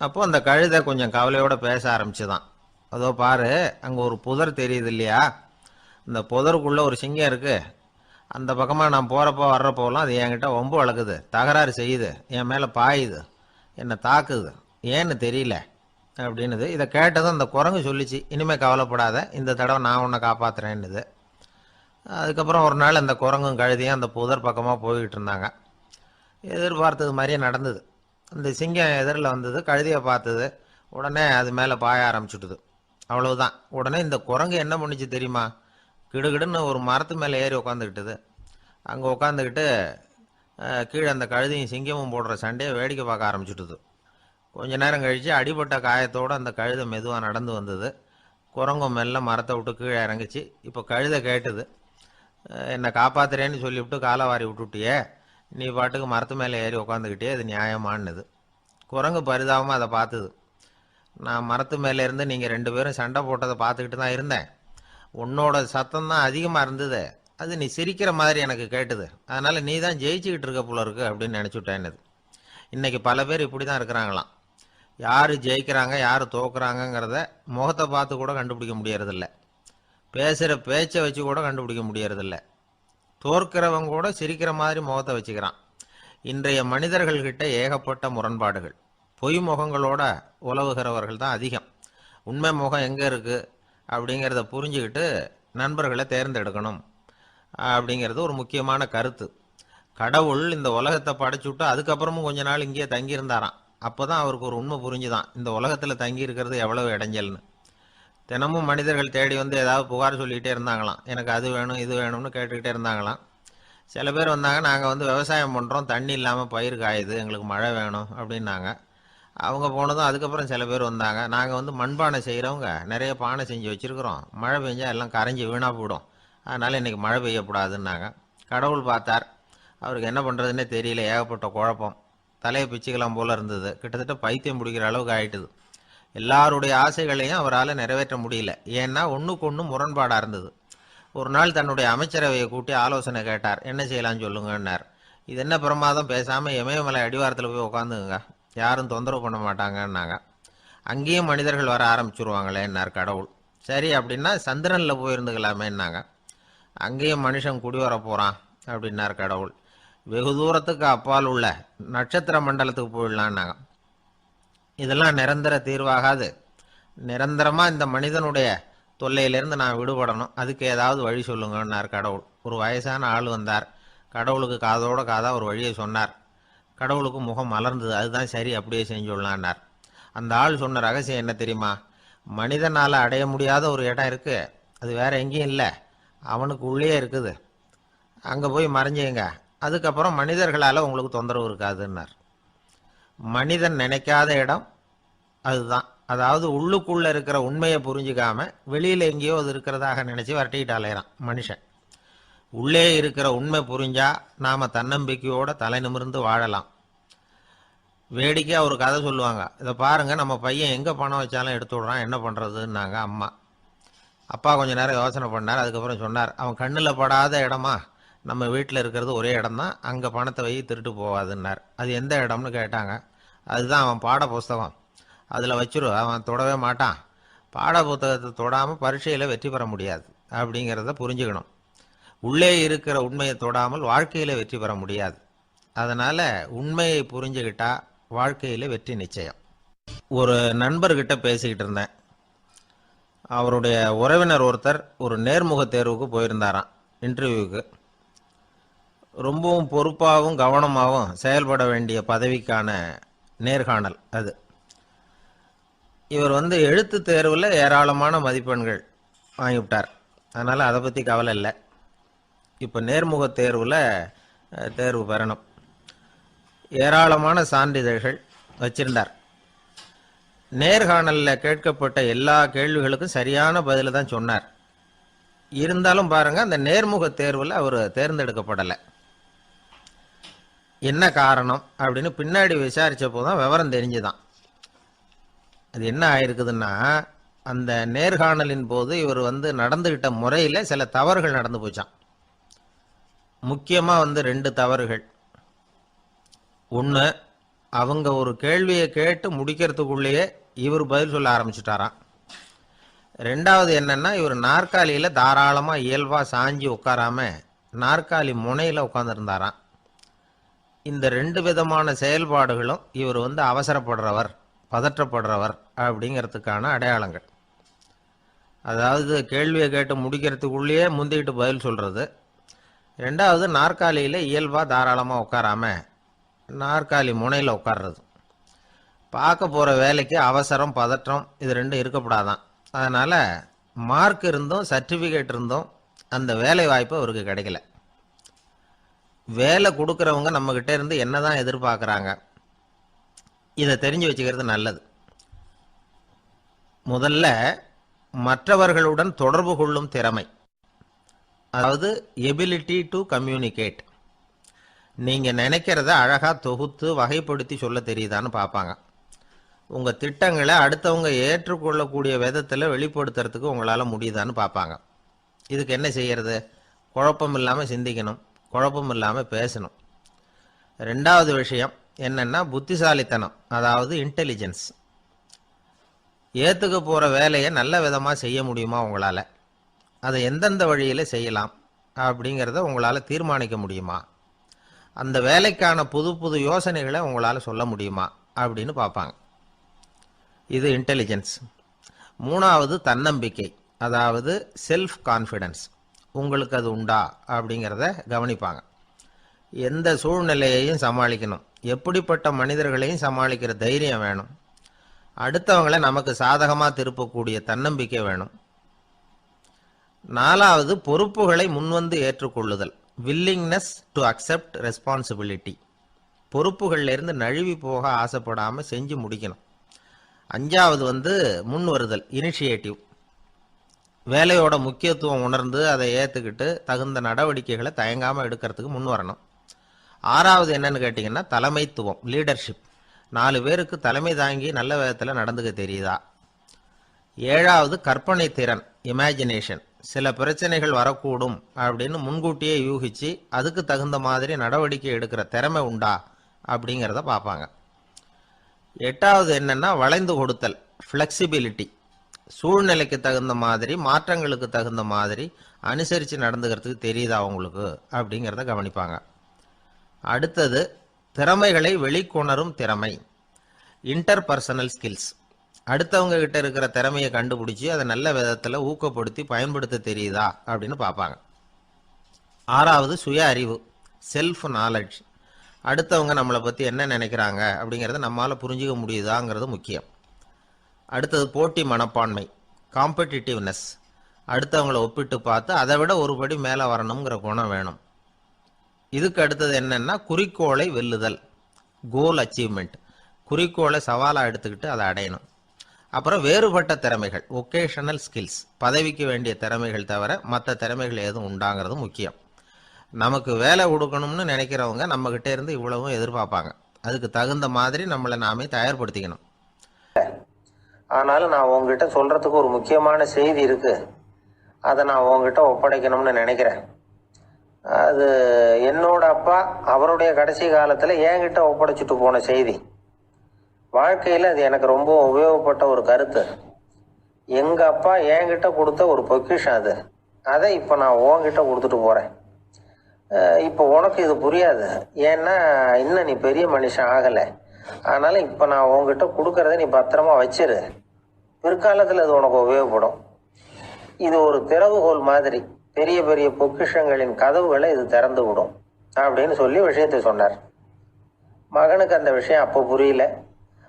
அப்போது அந்த கழுதை கொஞ்சம் கவலையோடு பேச ஆரம்பிச்சுதான். அதோ பாரு, அங்கே ஒரு புதர் தெரியுது இல்லையா, இந்த புதருக்குள்ளே ஒரு சிங்கம் இருக்குது, அந்த பக்கமாக நான் போகிறப்போ வர்றப்போலாம் அது என்கிட்ட வம்பு வளர்க்குது, தகராறு செய்யுது, என் மேலே பாயுது, என்னை தாக்குது, ஏன்னு தெரியல அப்படின்னுது. இதை கேட்டதும் அந்த குரங்கு சொல்லிச்சு, இனிமேல் கவலைப்படாத, இந்த தடவை நான் உன்னை காப்பாற்றுறேன்னுது. அதுக்கப்புறம் ஒரு நாள் அந்த குரங்கும் கழுதியும் அந்த புதர் பக்கமாக போய்கிட்டு இருந்தாங்க. எதிர்பார்த்தது மாதிரியே நடந்தது. அந்த சிங்கம் எதிரில் வந்தது, கழுதியை பார்த்தது, உடனே அது மேலே பாய ஆரம்பிச்சுட்டுது. அவ்வளவுதான். உடனே இந்த குரங்கு என்ன பண்ணிச்சு தெரியுமா, கிடுகிடுன்னு ஒரு மரத்து மேலே ஏறி உட்காந்துக்கிட்டுது. அங்கே உட்காந்துக்கிட்டு கீழே அந்த கழுதையும் சிங்கமும் போடுற சண்டையை வேடிக்கை பார்க்க ஆரம்பிச்சுட்டுது. கொஞ்ச நேரம் கழித்து அடிபட்ட காயத்தோடு அந்த கழுதை மெதுவாக நடந்து வந்தது. குரங்கும் மெல்ல மரத்தை விட்டு கீழே இறங்கிச்சு. இப்போ கழுதை கேட்டுது, என்னை காப்பாத்துறேன்னு சொல்லிவிட்டு காலை வாரி விட்டுட்டியே, நீ பாட்டுக்கு மரத்து மேலே ஏறி உக்காந்துக்கிட்டே, அது நியாயமானது. குரங்கு பரிதாபமாக அதை பார்த்துது. நான் மரத்து மேலே இருந்து நீங்கள் 2 பேரும் சண்டை போட்டதை பார்த்துக்கிட்டு தான் இருந்தேன். உன்னோட சத்தம் தான் அதிகமாக இருந்தது, அது நீ சிரிக்கிற மாதிரி எனக்கு கேட்டுது. அதனால் நீ தான் ஜெயிச்சுக்கிட்டு இருக்க போல இருக்கு அப்படின்னு நினச்சிவிட்டேன்னு. இன்றைக்கி பல பேர் இப்படி தான் இருக்கிறாங்களாம். யார் ஜெயிக்கிறாங்க யார் தோக்குறாங்கங்கிறத முகத்தை பார்த்து கூட கண்டுபிடிக்க முடியறதில்ல. பேசுகிற பேச்சை வச்சு கூட கண்டுபிடிக்க முடியறதில்ல. தோற்கிறவங்க கூட சிரிக்கிற மாதிரி முகத்தை வச்சுக்கிறான். இன்றைய மனிதர்கள்கிட்ட ஏகப்பட்ட முரண்பாடுகள். பொய் முகங்களோட உலவுகிறவர்கள் தான் அதிகம். உண்மை முகம் எங்கே இருக்குது அப்படிங்கிறத புரிஞ்சுக்கிட்டு நண்பர்களை தேர்ந்தெடுக்கணும் அப்படிங்கிறது ஒரு முக்கியமான கருத்து. கடவுள் இந்த உலகத்தை படைச்சுட்டு அதுக்கப்புறமும் கொஞ்ச நாள் இங்கேயே தங்கியிருந்தாராம். அப்போ தான் அவருக்கு ஒரு உண்மை புரிஞ்சுதான், இந்த உலகத்தில் தங்கி இருக்கிறது எவ்வளவு இடைஞ்சல்னு. தினமும் மனிதர்கள் தேடி வந்து ஏதாவது புகார் சொல்லிக்கிட்டே இருந்தாங்களாம். எனக்கு அது வேணும் இது வேணும்னு கேட்டுக்கிட்டே இருந்தாங்களாம். சில பேர் வந்தாங்க, நாங்கள் வந்து விவசாயம் பண்ணுறோம், தண்ணி இல்லாமல் பயிர் காயுது, எங்களுக்கு மழை வேணும் அப்படின்னாங்க. அவங்க போனதும் அதுக்கப்புறம் சில பேர் வந்தாங்க, நாங்கள் வந்து மண்பானை செய்கிறவங்க நிறைய பானை செஞ்சு வச்சுருக்குறோம், மழை பெஞ்சால் எல்லாம் கரைஞ்சி வீணாக போயிடும், அதனால் இன்றைக்கி மழை பெய்யக்கூடாதுன்னாங்க. கடவுள் பார்த்தார், அவருக்கு என்ன பண்ணுறதுன்னே தெரியல, ஏகப்பட்ட குழப்பம், தலையை பிச்சுக்கலாம் போல் இருந்தது. கிட்டத்தட்ட பைத்தியம் பிடிக்கிற அளவுக்கு ஆயிட்டுது. எல்லாருடைய ஆசைகளையும் அவரால் நிறைவேற்ற முடியல. ஏன்னா ஒன்றுக்கு ஒன்று முரண்பாடாக இருந்தது. ஒரு நாள் தன்னுடைய அமைச்சரவையை கூட்டி ஆலோசனை கேட்டார். என்ன செய்யலாம்னு சொல்லுங்கன்னார். இது என்ன பிரமாதம், பேசாமல் இமயமலை அடிவாரத்தில் போய் உட்காந்துங்க, யாரும் தொந்தரவு பண்ண மாட்டாங்கன்னாங்க. அங்கேயும் மனிதர்கள் வர ஆரம்பிச்சுருவாங்களேன்னார் கடவுள். சரி அப்படின்னா சந்திரனில் போயிருந்துக்கலாமேன்னாங்க. அங்கேயும் மனுஷன் குடி வர போகிறான் அப்படின்னார் கடவுள். வெகு தூரத்துக்கு அப்பால் உள்ள நட்சத்திர மண்டலத்துக்கு போயிடலான்னாங்க. இதெல்லாம் நிரந்தர தீர்வாகாது, நிரந்தரமாக இந்த மனிதனுடைய தொல்லையிலேருந்து நான் விடுபடணும், அதுக்கு ஏதாவது வழி சொல்லுங்கன்னார் கடவுள். ஒரு வயசான ஆள் வந்தார். கடவுளுக்கு காதோட காதாக ஒரு வழியை சொன்னார். கடவுளுக்கு முகம் மலர்ந்தது. அதுதான் சரி, அப்படியே செஞ்சுடலான்னார். அந்த ஆள் சொன்ன ரகசியம் என்ன தெரியுமா? மனிதனால் அடைய முடியாத ஒரு இடம் இருக்குது, அது வேற எங்கேயும் இல்லை, அவனுக்கு உள்ளே இருக்குது, அங்கே போய் மறைஞ்சிங்க, அதுக்கப்புறம் மனிதர்களால் உங்களுக்கு தொந்தரவு இருக்காதுன்னார். மனிதன் நினைக்காத இடம் அதுதான். அதாவது உள்ளுக்குள்ளே இருக்கிற உண்மையை புரிஞ்சிக்காம வெளியில் எங்கேயோ அது இருக்கிறதாக நினச்சி வரட்டிக்கிட்டு அலையிறான் மனுஷன். உள்ளே இருக்கிற உண்மை புரிஞ்சா நாம் தன்னம்பிக்கையோடு தலை நிமிர்ந்து வாழலாம். வேடிக்கையாக ஒரு கதை சொல்லுவாங்க. இதை பாருங்கள், நம்ம பையன் எங்கே பணம் வச்சாலும் எடுத்து விட்றான், என்ன பண்ணுறதுன்னாங்க அம்மா. அப்பா கொஞ்சம் நேரம் யோசனை பண்ணார். அதுக்கப்புறம் சொன்னார், அவன் கண்ணில் படாத இடமா, நம்ம வீட்டில் இருக்கிறது ஒரே இடம்தான், அங்கே பணத்தை வை திருட்டு போகாதுன்னார். அது எந்த இடம்னு கேட்டாங்க. அதுதான் அவன் பாட புஸ்தகம், அதில் வச்சிரு, அவன் தொடவே மாட்டான், பாட புத்தகத்தை தொடாமல் பரீட்சையில் வெற்றி பெற முடியாது அப்படிங்கிறத புரிஞ்சுக்கணும். உள்ளே இருக்கிற உண்மையை தொடாமல் வாழ்க்கையில் வெற்றி பெற முடியாது. அதனால் உண்மையை புரிஞ்சுக்கிட்டா வாழ்க்கையில் வெற்றி நிச்சயம். ஒரு நண்பர்கிட்ட பேசிக்கிட்டு இருந்தேன். அவருடைய உறவினர் ஒருத்தர் ஒரு நேர்முக தேர்வுக்கு போயிருந்தாராம், இன்டர்வியூவுக்கு. ரொம்பவும் பொறுப்பாகவும் கவனமாகவும் செயல்பட வேண்டிய பதவிக்கான நேர்காணல் அது. இவர் வந்து எழுத்து தேர்வில் ஏராளமான மதிப்பெண்கள் வாங்கிவிட்டார். அதனால் அதை பற்றி கவலை இல்லை. இப்போ நேர்முக தேர்வில் தேர்வு பெறணும். ஏராளமான சான்றிதழ்கள் வச்சிருந்தார். நேர்காணலில் கேட்கப்பட்ட எல்லா கேள்விகளுக்கும் சரியான பதில் தான் சொன்னார். இருந்தாலும் பாருங்கள், அந்த நேர்முக தேர்வில் அவர் தேர்ந்தெடுக்கப்படலை. என்ன காரணம் அப்படின்னு பின்னாடி விசாரித்தப்போ தான் விவரம் தெரிஞ்சுதான். அது என்ன ஆயிருக்குதுன்னா, அந்த நேர்காணலின் போது இவர் வந்து நடந்துக்கிட்ட முறையில் சில தவறுகள் நடந்து போச்சான். முக்கியமாக வந்து 2 தவறுகள். ஒன்று, அவங்க ஒரு கேள்வியை கேட்டு முடிக்கிறதுக்குள்ளேயே இவர் பதில் சொல்ல ஆரம்பிச்சுட்டாராம். 2வது என்னன்னா, இவர் நாற்காலியில் தாராளமாக இயல்பாக சாஞ்சி உட்காராம நாற்காலி முனையில் உட்காந்துருந்தாராம். இந்த 2 விதமான செயல்பாடுகளும் இவர் வந்து அவசரப்படுறவர், பதற்றப்படுறவர் அப்படிங்கிறதுக்கான அடையாளங்கள். அதாவது கேள்வியை கேட்டு முடிக்கிறதுக்குள்ளேயே முந்திக்கிட்டு பதில் சொல்கிறது. 2வது, நாற்காலியில் இயல்பாக தாராளமாக உட்காராம நாற்காலி முனையில் உட்கார்றது. பார்க்க போகிற வேலைக்கு அவசரம், பதற்றம் இது 2 இருக்கப்படாதான். அதனால் மார்க் இருந்தும் சர்டிஃபிகேட் இருந்தும் அந்த வேலை வாய்ப்பு அவருக்கு கிடைக்கல. வேலை கொடுக்குறவங்க நம்மக்கிட்ட இருந்து என்ன தான் எதிர்பார்க்குறாங்க, இதை தெரிஞ்சு வச்சுக்கிறது நல்லது. முதல்ல மற்றவர்களுடன் தொடர்பு கொள்ளும் திறமை. அதாவது எபிலிட்டி டு கம்யூனிகேட். நீங்கள் நினைக்கிறத அழகாக தொகுத்து வகைப்படுத்தி சொல்ல தெரியுதான்னு பார்ப்பாங்க. உங்கள் திட்டங்களை அடுத்தவங்க ஏற்றுக்கொள்ளக்கூடிய விதத்தில் வெளிப்படுத்துறதுக்கு உங்களால் முடியுதான்னு பார்ப்பாங்க. இதுக்கு என்ன செய்யறது? குழப்பம் இல்லாமல் சிந்திக்கணும், குழப்பம் இல்லாமல் பேசணும். ரெண்டாவது விஷயம் என்னென்னா புத்திசாலித்தனம், அதாவது இன்டெலிஜென்ஸ். ஏற்றுக்க போகிற வேலையை நல்ல விதமாக செய்ய முடியுமா உங்களால்? அதை எந்தெந்த வழியில் செய்யலாம் அப்படிங்கிறத உங்களால் தீர்மானிக்க முடியுமா? அந்த வேலைக்கான புது புது யோசனைகளை உங்களால் சொல்ல முடியுமா அப்படின்னு பார்ப்பாங்க. இது இன்டெலிஜென்ஸ். மூணாவது தன்னம்பிக்கை, அதாவது செல்ஃப் கான்ஃபிடென்ஸ். உங்களுக்கு அது உண்டா அப்படிங்கிறத கவனிப்பாங்க. எந்த சூழ்நிலையையும் சமாளிக்கணும், எப்படிப்பட்ட மனிதர்களையும் சமாளிக்கிற தைரியம் வேணும், அடுத்தவங்களை நமக்கு சாதகமாக திருப்பக்கூடிய தன்னம்பிக்கை வேணும். நாலாவது பொறுப்புகளை முன்வந்து ஏற்றுக்கொள்ளுதல், வில்லிங்னஸ் டு அக்செப்ட் ரெஸ்பான்சிபிலிட்டி. பொறுப்புகள்லேருந்து நழுவி போக ஆசைப்படாமல் செஞ்சு முடிக்கணும். அஞ்சாவது முன் வருதல், இனிஷியேட்டிவ். வேலையோட முக்கியத்துவம் உணர்ந்து அதை ஏற்றுக்கிட்டு தகுந்த நடவடிக்கைகளை தயங்காமல் எடுக்கிறதுக்கு முன் வரணும். ஆறாவது என்னன்னு கேட்டிங்கன்னா தலைமைத்துவம், லீடர்ஷிப். 4 பேருக்கு தலைமை தாங்கி நல்ல விதத்தில் நடந்துக்க தெரியுதா? ஏழாவது கற்பனை திறன், இமேஜினேஷன். சில பிரச்சனைகள் வரக்கூடும் அப்படின்னு முன்கூட்டியே யூகிச்சு அதுக்கு தகுந்த மாதிரி நடவடிக்கை எடுக்கிற திறமை உண்டா அப்படிங்கிறத பார்ப்பாங்க. எட்டாவது என்னன்னா வளைந்து கொடுத்தல், ஃப்ளெக்சிபிலிட்டி. சூழ்நிலைக்கு தகுந்த மாதிரி, மாற்றங்களுக்கு தகுந்த மாதிரி அனுசரித்து நடந்துக்கிறதுக்கு தெரியுதா அவங்களுக்கு அப்படிங்கிறத கவனிப்பாங்க. அடுத்தது திறமைகளை வெளிக்கொணரும் திறமை, இன்டர்பர்சனல் ஸ்கில்ஸ். அடுத்தவங்க கிட்ட இருக்கிற திறமையை கண்டுபிடிச்சி அதை நல்ல விதத்தில் ஊக்கப்படுத்தி பயன்படுத்த தெரியுதா அப்படின்னு பார்ப்பாங்க. ஆறாவது சுய அறிவு, செல்ஃப் நாலெட்ஜ். அடுத்தவங்க நம்மளை பற்றி என்ன நினைக்கிறாங்க அப்படிங்கிறத நம்மளால் புரிஞ்சிக்க முடியுதாங்கிறது முக்கியம். அடுத்தது போட்டி மனப்பான்மை, காம்படிட்டிவ்னஸ். அடுத்தவங்களை ஒப்பிட்டு பார்த்து அதை விட ஒரு படி மேலே வரணுங்கிற குணம் வேணும். இதுக்கு அடுத்தது என்னென்னா குறிக்கோளை வெல்லுதல், கோல் அச்சீவ்மெண்ட். குறிக்கோளை சவாலாக எடுத்துக்கிட்டு அதை அடையணும். அப்புறம் வேறுபட்ட திறமைகள், ஒகேஷனல் ஸ்கில்ஸ். பதவிக்கு வேண்டிய திறமைகள் தவிர மற்ற திறமைகள் எதுவும் உண்டாங்கிறது முக்கியம். நமக்கு வேலை கொடுக்கணும்னு நினைக்கிறவங்க நம்மக்கிட்ட இருந்து இவ்வளவும் எதிர்பார்ப்பாங்க. அதுக்கு தகுந்த மாதிரி நம்மளை நாமே தயார்படுத்திக்கணும். ஆனாலும் நான் உங்ககிட்ட சொல்கிறதுக்கு ஒரு முக்கியமான செய்தி இருக்குது, அதை நான் உங்ககிட்ட ஒப்படைக்கணும்னு நினைக்கிறேன். அது என்னோட அப்பா அவருடைய கடைசி காலத்தில் என்கிட்ட ஒப்படைச்சிட்டு போன செய்தி. வாழ்க்கையில் அது எனக்கு ரொம்ப உபயோகப்பட்ட ஒரு கருத்து. எங்கள் அப்பா என்கிட்ட கொடுத்த ஒரு பொக்கிஷம் அது. அதை இப்போ நான் உன்கிட்ட கொடுத்துட்டு போகிறேன். இப்போ உனக்கு இது புரியாது, ஏன்னா இன்னும் நீ பெரிய மனுஷன் ஆகலை. ஆனாலும் இப்போ நான் உங்ககிட்ட கொடுக்கறத நீ பத்திரமா வச்சிரு. பிற்காலத்தில் அது உனக்கு உபயோகப்படும். இது ஒரு திறவுகோல் மாதிரி, பெரிய பெரிய பொக்கிஷங்களின் கதவுகளை இது திறந்து விடும் அப்படின்னு சொல்லி விஷயத்தை சொன்னார். மகனுக்கு அந்த விஷயம் அப்போ புரியல.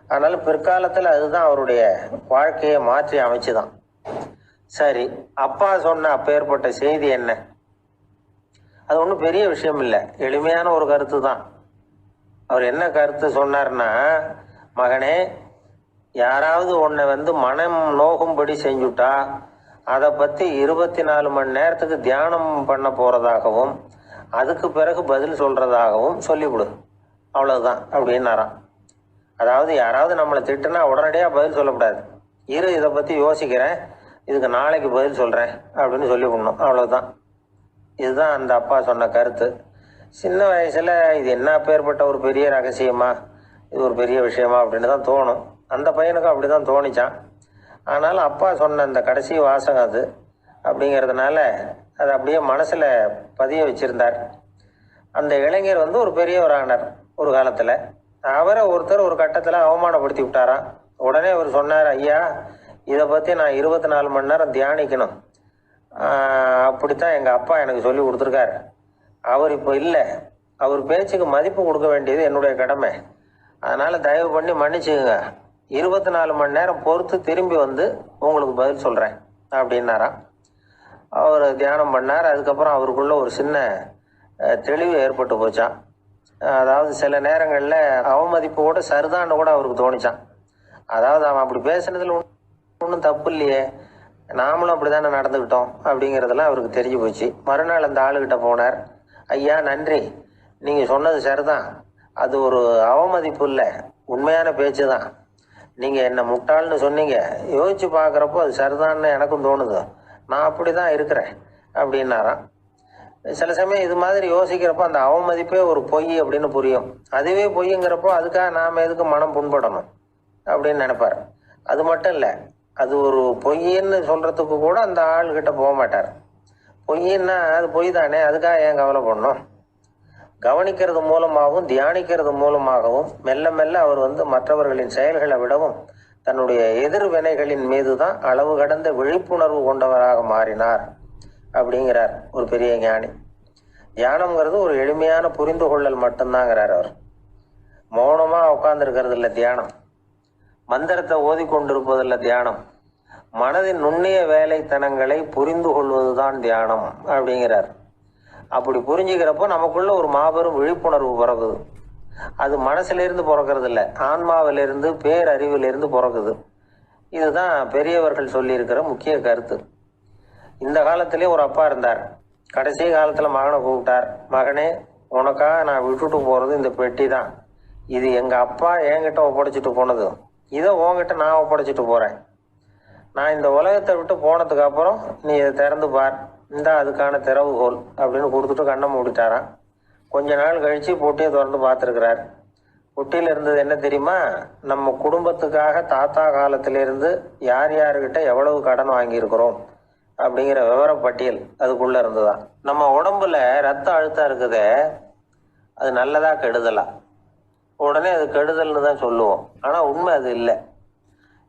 ஆனாலும் பிற்காலத்தில் அதுதான் அவருடைய வாழ்க்கையை மாற்றி அமைச்சுதான். சரி, அப்பா சொன்ன அப்பேற்பட்ட செய்தி என்ன? அது ஒன்றும் பெரிய விஷயம் இல்லை, எளிமையான ஒரு கருத்து தான். அவர் என்ன கருத்து சொன்னார்னா, மகனே, யாராவது உன்னை மனம் நோகும்படி செஞ்சுட்டா அதை பற்றி 24 மணி நேரத்துக்கு தியானம் பண்ண போகிறதாகவும் அதுக்கு பிறகு பதில் சொல்கிறதாகவும் சொல்லிவிடு, அவ்வளவுதான் அப்படின்னாராம். அதாவது யாராவது நம்மளை திட்டுனா உடனடியாக பதில் சொல்லக்கூடாது. இதை பற்றி யோசிக்கிறேன், இதுக்கு நாளைக்கு பதில் சொல்கிறேன் அப்படின்னு சொல்லிவிடணும், அவ்வளோதான். இதுதான் அந்த அப்பா சொன்ன கருத்து. சின்ன வயசில் இது என்ன பேர்பட்ட ஒரு பெரிய ரகசியமா, இது ஒரு பெரிய விஷயமா அப்படின்னு தான் தோணும். அந்த பையனுக்கும் அப்படி தான் தோணிச்சான். ஆனாலும் அப்பா சொன்ன அந்த கடைசி வாசகம் அது அப்படிங்கிறதுனால அதை அப்படியே மனசில் பதிய வச்சுருந்தார். அந்த இளைஞர் ஒரு பெரியவரானார் ஒரு காலத்தில். அவரை ஒருத்தர் ஒரு கட்டத்தில் அவமானப்படுத்தி விட்டாராம். உடனே அவர் சொன்னார், ஐயா, இதை பற்றி நான் 24 மணி நேரம் தியானிக்கணும், அப்படித்தான் எங்கள் அப்பா எனக்கு சொல்லி கொடுத்துருக்காரு. அவர் இப்போ இல்லை, அவர் பேச்சுக்கு மதிப்பு கொடுக்க வேண்டியது என்னுடைய கடமை. அதனால் தயவு பண்ணி மன்னிச்சுக்குங்க, 24 மணி நேரம் பொறுத்து திரும்பி உங்களுக்கு பதில் சொல்கிறேன் அப்படின்னாராம். அவர் தியானம் பண்ணார். அதுக்கப்புறம் அவருக்குள்ள ஒரு சின்ன தெளிவு ஏற்பட்டு போச்சான். அதாவது சில நேரங்களில் அவமதிப்பு கூட சரிதான்னு கூட அவருக்கு தோணிச்சான். அதாவது அவன் அப்படி பேசுனதில் ஒன்றும் தப்பு இல்லையே, நாமளும் அப்படி தானே நடந்துக்கிட்டோம் அப்படிங்கிறதெல்லாம் அவருக்கு தெரிஞ்சு போச்சு. மறுநாள் அந்த ஆளுகிட்ட போனார். ஐயா நன்றி, நீங்கள் சொன்னது சரிதான், அது ஒரு அவமதிப்பு இல்லை, உண்மையான பேச்சு தான். நீங்கள் என்ன முட்டாள்னு சொன்னீங்க, யோசிச்சு பார்க்குறப்போ அது சரிதான்னு எனக்கும் தோணுது, நான் அப்படி தான் இருக்கிறேன் அப்படின்னாராம். சில சமயம் இது மாதிரி யோசிக்கிறப்போ அந்த அவமதிப்பே ஒரு பொய் அப்படின்னு புரியும். அதுவே பொய்ங்கிறப்போ அதுக்காக நாம் எதுக்கு மனம் புண்படணும் அப்படின்னு நினைப்பார். அது மட்டும் இல்லை, அது ஒரு பொய்ன்னு சொல்கிறதுக்கு கூட அந்த ஆள்கிட்ட போக மாட்டார். பொய்ன்னா அது பொய் தானே, அதுக்காக ஏன் கவலை பண்ணணும். கவனிக்கிறது மூலமாகவும் தியானிக்கிறது மூலமாகவும் மெல்ல மெல்ல அவர் மற்றவர்களின் செயல்களை விடவும் தன்னுடைய எதிர்வினைகளின் மீது தான் அளவு கடந்த விழிப்புணர்வு கொண்டவராக மாறினார் அப்படிங்கிறார் ஒரு பெரிய ஞானி. தியானம்ங்கிறது ஒரு எளிமையான புரிந்து கொள்ளல் மட்டும்தாங்கிறார் அவர். மௌனமாக உட்கார்ந்துருக்கிறது இல்லை தியானம், மந்திரத்தை ஓதிக்கொண்டிருப்பதில்லை தியானம், மனதின் நுண்ணிய வேலைத்தனங்களை புரிந்து கொள்வதுதான் தியானம் அப்படிங்கிறார். அப்படி புரிஞ்சுக்கிறப்போ நமக்குள்ள ஒரு மாபெரும் விழிப்புணர்வு பிறகுது. அது மனசுலேருந்து பிறக்கிறது இல்லை, ஆன்மாவிலிருந்து பேரறிவிலிருந்து பிறகுது. இதுதான் பெரியவர்கள் சொல்லியிருக்கிற முக்கிய கருத்து. இந்த காலத்திலே ஒரு அப்பா இருந்தார். கடைசி காலத்தில் மகனை கூப்பிட்டார். மகனே, உனக்காக நான் விட்டுட்டு போகிறது இந்த பெட்டி தான். இது எங்கள் அப்பா என்கிட்ட ஒப்படைச்சிட்டு போனது, இதை உன்கிட்ட நான் ஒப்படைச்சிட்டு போகிறேன். நான் இந்த உலகத்தை விட்டு போனதுக்கு அப்புறம் நீ இதை திறந்து பார், இந்த அதுக்கான திறவுகோல் அப்படின்னு கொடுத்துட்டு கண்ணை மூடிட்டாரான். கொஞ்ச நாள் கழித்து பொட்டியை திறந்து பார்த்துருக்கிறார். பொட்டியில் இருந்தது என்ன தெரியுமா? நம்ம குடும்பத்துக்காக தாத்தா காலத்திலிருந்து யார் யாருக்கிட்ட எவ்வளவு கடன் வாங்கியிருக்கிறோம் அப்படிங்கிற விவர பட்டியல் அதுக்குள்ளே இருந்துதான். நம்ம உடம்புல ரத்த அழுத்தம் இருக்குதே, அது நல்லதா கெடுதலா? உடனே அது கெடுதல்னு தான் சொல்லுவோம். ஆனால் உண்மை அது இல்லை.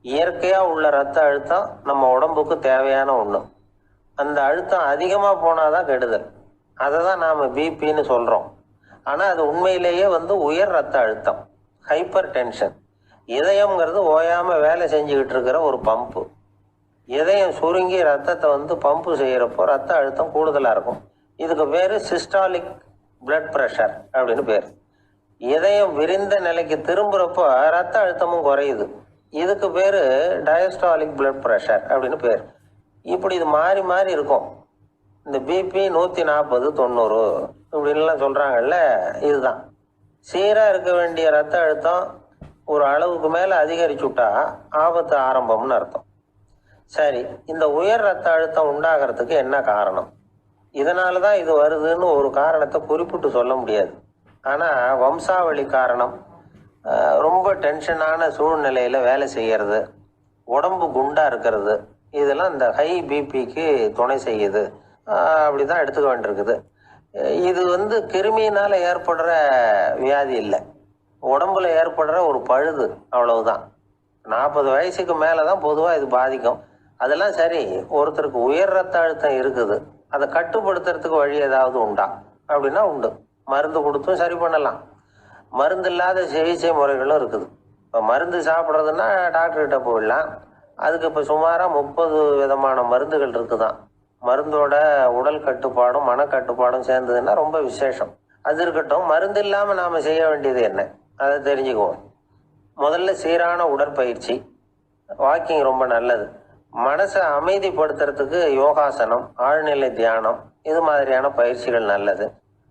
இயற்கையாக உள்ள ரத்த அழுத்தம் நம்ம உடம்புக்கு தேவையான ஒன்று. அந்த அழுத்தம் அதிகமாக போனால் தான் கெடுதல். அதை தான் நாம் பிபின்னு சொல்கிறோம். ஆனால் அது உண்மையிலேயே உயர் ரத்த அழுத்தம், ஹைப்பர் டென்ஷன். இதயம்ங்கிறது ஓயாமல் வேலை செஞ்சுக்கிட்டு இருக்கிற ஒரு பம்பு. இதயம் சுருங்கி ரத்தத்தை பம்பு செய்கிறப்போ ரத்த அழுத்தம் கூடுதலாக இருக்கும். இதுக்கு பேர் சிஸ்டாலிக் பிளட் ப்ரெஷர் அப்படின்னு பேர். இதயம் விரிந்த நிலைக்கு திரும்புகிறப்போ ரத்த அழுத்தமும் குறையுது. இதுக்கு பேர் டயஸ்டாலிக் பிளட் ப்ரெஷர் அப்படின்னு பேர். இப்படி இது மாறி மாறி இருக்கும். இந்த பிபி 140 90 இப்படின்லாம் சொல்கிறாங்கல்ல, இதுதான். சீராக இருக்க வேண்டிய ரத்த அழுத்தம் ஒரு அளவுக்கு மேலே அதிகரிச்சுட்டா ஆபத்து ஆரம்பம்னு அர்த்தம். சரி, இந்த உயர் ரத்த அழுத்தம் உண்டாகிறதுக்கு என்ன காரணம்? இதனால தான் இது வருதுன்னு ஒரு காரணத்தை குறிப்பிட்டு சொல்ல முடியாது. ஆனால் வம்சாவளி காரணம், ரொம்ப டென்ஷனான சூழ்நிலையில் வேலை செய்கிறது, உடம்பு குண்டாக இருக்கிறது, இதெல்லாம் இந்த ஹை பிபிக்கு துணை செய்யுது. அப்படி தான் எடுத்துக்க வேண்டியிருக்குது. இது கிருமியினால் ஏற்படுற வியாதி இல்லை, உடம்புல ஏற்படுற ஒரு பழுது, அவ்வளவுதான். 40 வயசுக்கு மேலே தான் பொதுவாக இது பாதிக்கும். அதெல்லாம் சரி, ஒருத்தருக்கு உயர் ரத்த அழுத்தம் இருக்குது, அதை கட்டுப்படுத்துறதுக்கு வழி ஏதாவது உண்டா அப்படின்னா உண்டு. மருந்து கொடுத்தும் சரி பண்ணலாம். மருந்து இல்லாத சிகிச்சை முறைகளும் இருக்குது. இப்போ மருந்து சாப்பிட்றதுன்னா டாக்டர்கிட்ட போயிடலாம். அதுக்கு இப்போ சுமாராக 30 விதமான மருந்துகள் இருக்குதான். மருந்தோட உடல் கட்டுப்பாடும் மனக்கட்டுப்பாடும் சேர்ந்ததுன்னா ரொம்ப விசேஷம். அது இருக்கட்டும், மருந்து இல்லாமல் நாம் செய்ய வேண்டியது என்ன, அதை தெரிஞ்சுக்குவோம். முதல்ல சீரான உடற்பயிற்சி, வாக்கிங் ரொம்ப நல்லது. மனசை அமைதிப்படுத்துறதுக்கு யோகாசனம், ஆழ்நிலை தியானம், இது மாதிரியான பயிற்சிகள் நல்லது.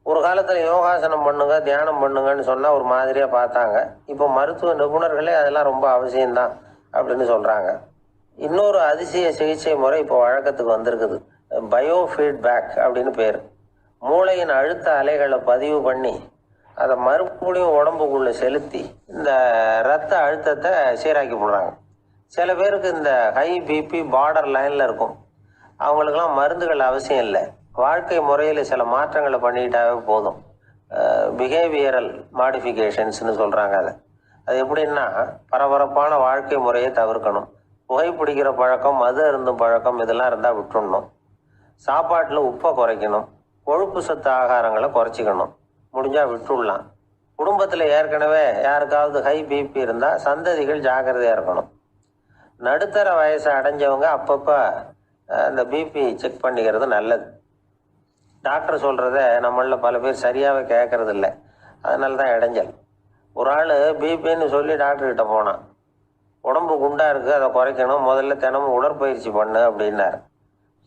ஒரு காலத்தில் யோகாசனம் பண்ணுங்க, தியானம் பண்ணுங்கன்னு சொன்னால் ஒரு மாதிரியாக பார்த்தாங்க. இப்போ மருத்துவ நிபுணர்களே அதெல்லாம் ரொம்ப அவசியம்தான் அப்படின்னு சொல்கிறாங்க. இன்னொரு அதிசய சிகிச்சை முறை இப்போ வழக்கத்துக்கு வந்திருக்குது. பயோ ஃபீட்பேக் அப்படின்னு பேர். மூளையின் அழுத்த அலைகளை பதிவு பண்ணி அதை மறுபடியும் உடம்புக்குள்ளே செலுத்தி இந்த ரத்த அழுத்தத்தை சீராக்கி போடுறாங்க. சில பேருக்கு இந்த ஹை பிபி பார்டர் லைனில் இருக்கும். அவங்களுக்கெல்லாம் மருந்துகள் அவசியம் இல்லை. வாழ்க்கை முறையில் சில மாற்றங்களை பண்ணிக்கிட்டாவே போதும். பிஹேவியரல் மாடிஃபிகேஷன்ஸ்னு சொல்கிறாங்க. அது எப்படின்னா, பரபரப்பான வாழ்க்கை முறையை தவிர்க்கணும். புகைப்பிடிக்கிற பழக்கம், மது அருந்தும் பழக்கம், இதெல்லாம் இருந்தால் விட்டுடணும். சாப்பாட்டில் உப்பை குறைக்கணும். கொழுப்பு சத்து ஆகாரங்களை குறைச்சிக்கணும். முடிஞ்சால் விட்டுடலாம். குடும்பத்தில் ஏற்கனவே யாருக்காவது ஹை பிபி இருந்தால் சந்ததிகள் ஜாக்கிரதையாக இருக்கணும். நடுத்தர வயசை அடைஞ்சவங்க அப்பப்போ அந்த பிபி செக் பண்ணிக்கிறது நல்லது. டாக்டர் சொல்கிறத நம்மளில் பல பேர் சரியாகவே கேட்கறது இல்லை. அதனால தான் இடைஞ்சல். ஒரு ஆள் பிபின்னு சொல்லி டாக்டர்கிட்ட போனான். உடம்பு குண்டா இருக்கு, அதை குறைக்கணும், முதல்ல தினமும் உடற்பயிற்சி பண்ணு அப்படின்னாரு.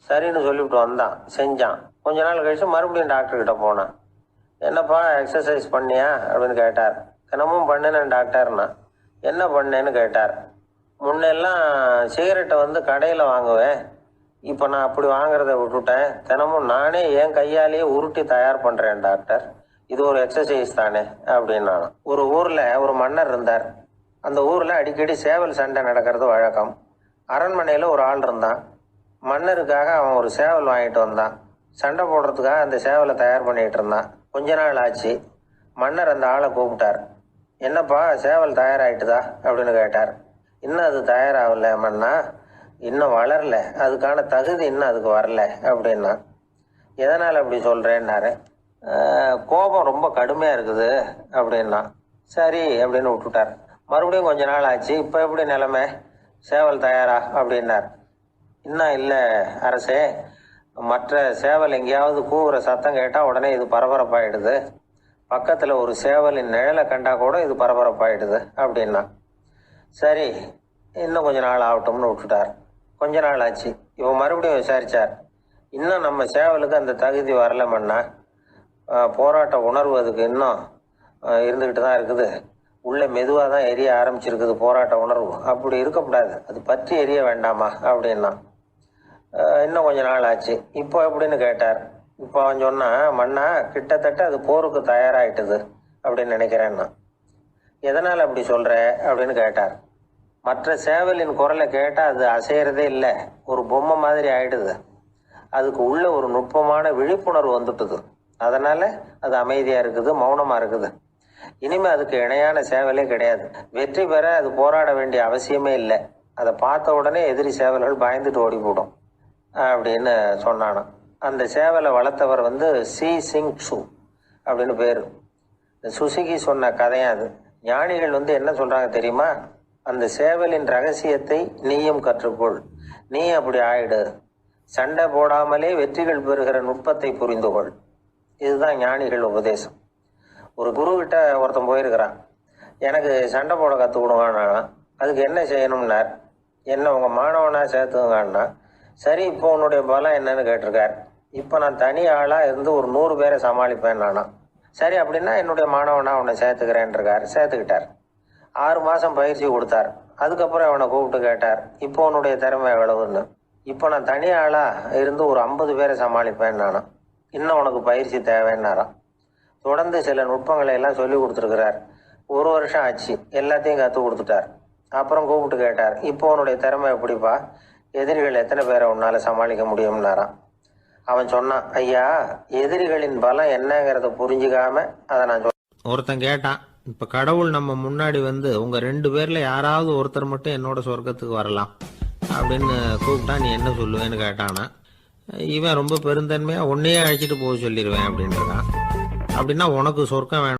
சரின்னு சொல்லிவிட்டு வந்தான், செஞ்சான். கொஞ்ச நாள் கழிச்சு மறுபடியும் டாக்டர் கிட்ட போனான். என்னப்பா எக்ஸசைஸ் பண்ணியா அப்படின்னு கேட்டார். தினமும் பண்ணினேன் டாக்டர்னா. என்ன பண்ணேன்னு கேட்டார். முன்னெல்லாம் சிகரெட்டை வந்து கடையில் வாங்குவேன், இப்போ நான் அப்படி வாங்குறத விட்டுட்டேன், தினமும் நானே என் கையாலேயே உருட்டி தயார் பண்ணுறேன் டாக்டர், இது ஒரு எக்ஸசைஸ் தானே அப்படின்னா. ஒரு ஊரில் ஒரு மன்னர் இருந்தார். அந்த ஊரில் அடிக்கடி சேவல் சண்டை நடக்கிறது வழக்கம். அரண்மனையில் ஒரு ஆள் இருந்தான். மன்னருக்காக அவன் ஒரு சேவல் வாங்கிட்டு வந்தான். சண்டை போடுறதுக்காக அந்த சேவலை தயார் பண்ணிகிட்டு இருந்தான். கொஞ்ச நாள் ஆச்சு. மன்னர் அந்த ஆளை கூப்பிட்டார். என்னப்பா சேவல் தயாராகிட்டுதா அப்படின்னு கேட்டார். இன்னும் அது தயாராகல மன்னா, இன்னும் வளரல, அதுக்கான தகுதி இன்னும் அதுக்கு வரல அப்படின்னா. எதனால் அப்படி சொல்கிறேன்னாரு. கோபம் ரொம்ப கடுமையாக இருக்குது அப்படின்னா. சரி அப்படின்னு விட்டுட்டார். மறுபடியும் கொஞ்ச நாள் ஆச்சு. இப்போ எப்படி நிலைமை, சேவல் தயாரா அப்படின்னார். இன்னும் இல்லை அரசே, மற்ற சேவல் எங்கேயாவது கூவுற சத்தம் கேட்டால் உடனே இது பரபரப்பாயிடுது, பக்கத்தில் ஒரு சேவலின் நிழலை கண்டா கூட இது பரபரப்பாயிடுது அப்படின்னா. சரி இன்னும் கொஞ்ச நாள் ஆகட்டும்னு விட்டுட்டார். கொஞ்ச நாள் ஆச்சு. இப்போ மறுபடியும் விசாரிச்சார். இன்னும் நம்ம சேவலுக்கு அந்த தகுதி வரலமன்னா, போராட்ட உணர்வு அதுக்கு இன்னும் இருந்துக்கிட்டு தான் இருக்குது, உள்ளே மெதுவாக தான் எரிய ஆரம்பிச்சிருக்குது போராட்ட உணர்வு, அப்படி இருக்கக்கூடாது, அது பற்றி எரிய வேண்டாமா அப்படின்னா. இன்னும் கொஞ்ச நாள் ஆச்சு. இப்போ எப்படின்னு கேட்டார். இப்போ அவன் சொன்னான், மன்னா கிட்டத்தட்ட அது போருக்கு தயாராகிட்டுது அப்படின்னு நினைக்கிறேன்னா. எதனால் அப்படி சொல்கிற அப்படின்னு கேட்டார். மற்ற சேவலின் குரலை கேட்டால் அது அசைகிறதே இல்லை, ஒரு பொம்மை மாதிரி ஆயிடுது, அதுக்கு உள்ள ஒரு நுட்பமான விழிப்புணர்வு வந்துட்டுது, அதனால் அது அமைதியாக இருக்குது, மௌனமாக இருக்குது. இனிமேல் அதுக்கு இணையான சேவலே கிடையாது. வெற்றி பெற அது போராட வேண்டிய அவசியமே இல்லை, அதை பார்த்த உடனே எதிரி சேவல்கள் பயந்துட்டு ஓடி போடும் அப்படின்னு சொன்னானான். அந்த சேவலை வளர்த்தவர் வந்து சி சிங் சு அப்படின்னு பேர். சுசுகி சொன்ன கதையும் அது. ஞானிகள் வந்து என்ன சொல்கிறாங்க தெரியுமா, அந்த சேவலின் ரகசியத்தை நீயும் கற்றுக்கொள், நீ அப்படி ஆயிடு, சண்டை போடாமலே வெற்றிகள் பெறுகிற நுட்பத்தை புரிந்து கொள். இதுதான் ஞானிகள் உபதேசம். ஒரு குருக்கிட்ட ஒருத்தன் போயிருக்கிறான். எனக்கு சண்டை போட கற்றுக் கொடுங்கன்னா. அதுக்கு என்ன செய்யணும்னார். என்ன உங்கள் மாணவனாக சேர்த்துங்கண்ணா. சரி இப்போ உன்னுடைய பலம் என்னன்னு கேட்டிருக்கார். இப்போ நான் தனி ஆளாக இருந்து ஒரு 100 பேரை சமாளிப்பேன் நானா. சரி அப்படின்னா என்னுடைய மாணவனாக உன்னை சேர்த்துக்கிறேன்ருக்கார். சேர்த்துக்கிட்டார். 6 மாதம் பயிற்சி கொடுத்தார். அதுக்கப்புறம் அவனை கூப்பிட்டு கேட்டார், இப்போ உன்னுடைய திறமை எவ்வளவுன்னு. இப்போ நான் தனி ஆளாக இருந்து ஒரு 50 பேரை சமாளிப்பேன் நானா. இன்னும் உனக்கு பயிற்சி தேவைன்னாராம். தொடர்ந்து சில நுட்பங்களை எல்லாம் சொல்லி கொடுத்துருக்கிறார். 1 வருஷம் ஆச்சு. எல்லாத்தையும் கற்றுக் கொடுத்துட்டார். அப்புறம் கூப்பிட்டு கேட்டார், இப்போ உன்னுடைய திறமை எப்படிப்பா, எதிரிகள் எத்தனை பேரை உன்னால் சமாளிக்க முடியும்னாராம். அவன் சொன்னான், ஐயா எதிரிகளின் பலம் என்னங்கிறத புரிஞ்சுக்காம அதை நான் ஒருத்தன் கேட்டான், இப்ப கடவுள் நம்ம முன்னாடி வந்து உங்க 2 பேர்ல யாராவது ஒருத்தர் மட்டும் என்னோட சொர்க்கத்துக்கு வரலாம் அப்படின்னு கூப்பிட்டா நீ என்ன சொல்லுவேன்னு கேட்டானா. இவன் ரொம்ப பெருந்தன்மையா உன்னையே அழைச்சிட்டு போக சொல்லிடுவேன் அப்படின்றான். அப்படின்னா உனக்கு சொர்க்கம் வேணும்